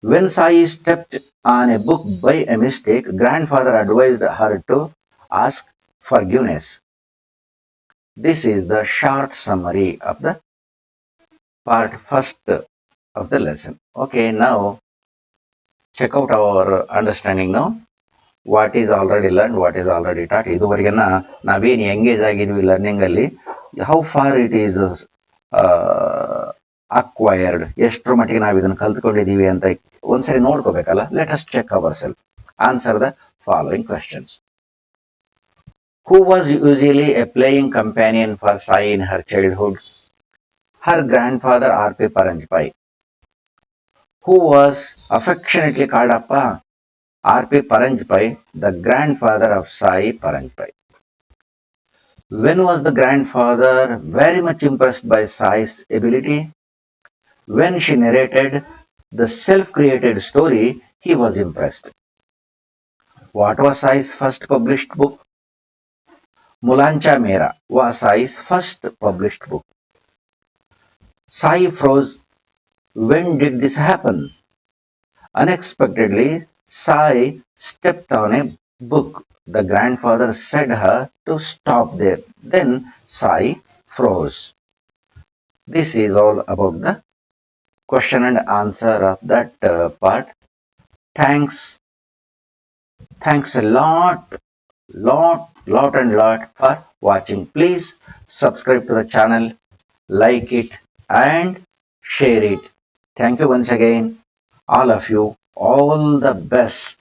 S1: When Sai stepped on a book by a mistake, grandfather advised her to ask forgiveness. This is the short summary of the part first of the lesson. Okay, now check out our understanding now. What is already learned, what is already taught. ಇದುವರೆಗೆನ ನಾವೇನು engage ಆಗಿದ್ವಿ learning ಅಲ್ಲಿ, how far it is acquired, ಎಷ್ಟರ ಮಟ್ಟಿಗೆ ನಾವು ಇದನ್ನು ಕಲ್ತ್ಕೊಂಡಿದ್ದೀವಿ ಅಂತ ಒಂದ್ಸರಿ ನೋಡ್ಕೋಬೇಕಲ್ಲ. Let us check ourselves. Answer the following questions. Who was usually a playing companion for Sai in her childhood? Her grandfather R.P. Paranjpai. Who was affectionately called Appa? R.P. Paranjpai, the grandfather of Sai Paranjpai. When was the grandfather very much impressed by Sai's ability? When she narrated the self-created story, he was impressed. What was Sai's first published book? Mulancha Mera was Sai's first published book. Sai froze. When did this happen? Unexpectedly, Sai stepped on a book. The grandfather said her to stop there. Then Sai froze. This is all about the question and answer of that part. Thanks a lot and lot for watching. Please subscribe to the channel, like it and share it. Thank you once again, all of you. All the best.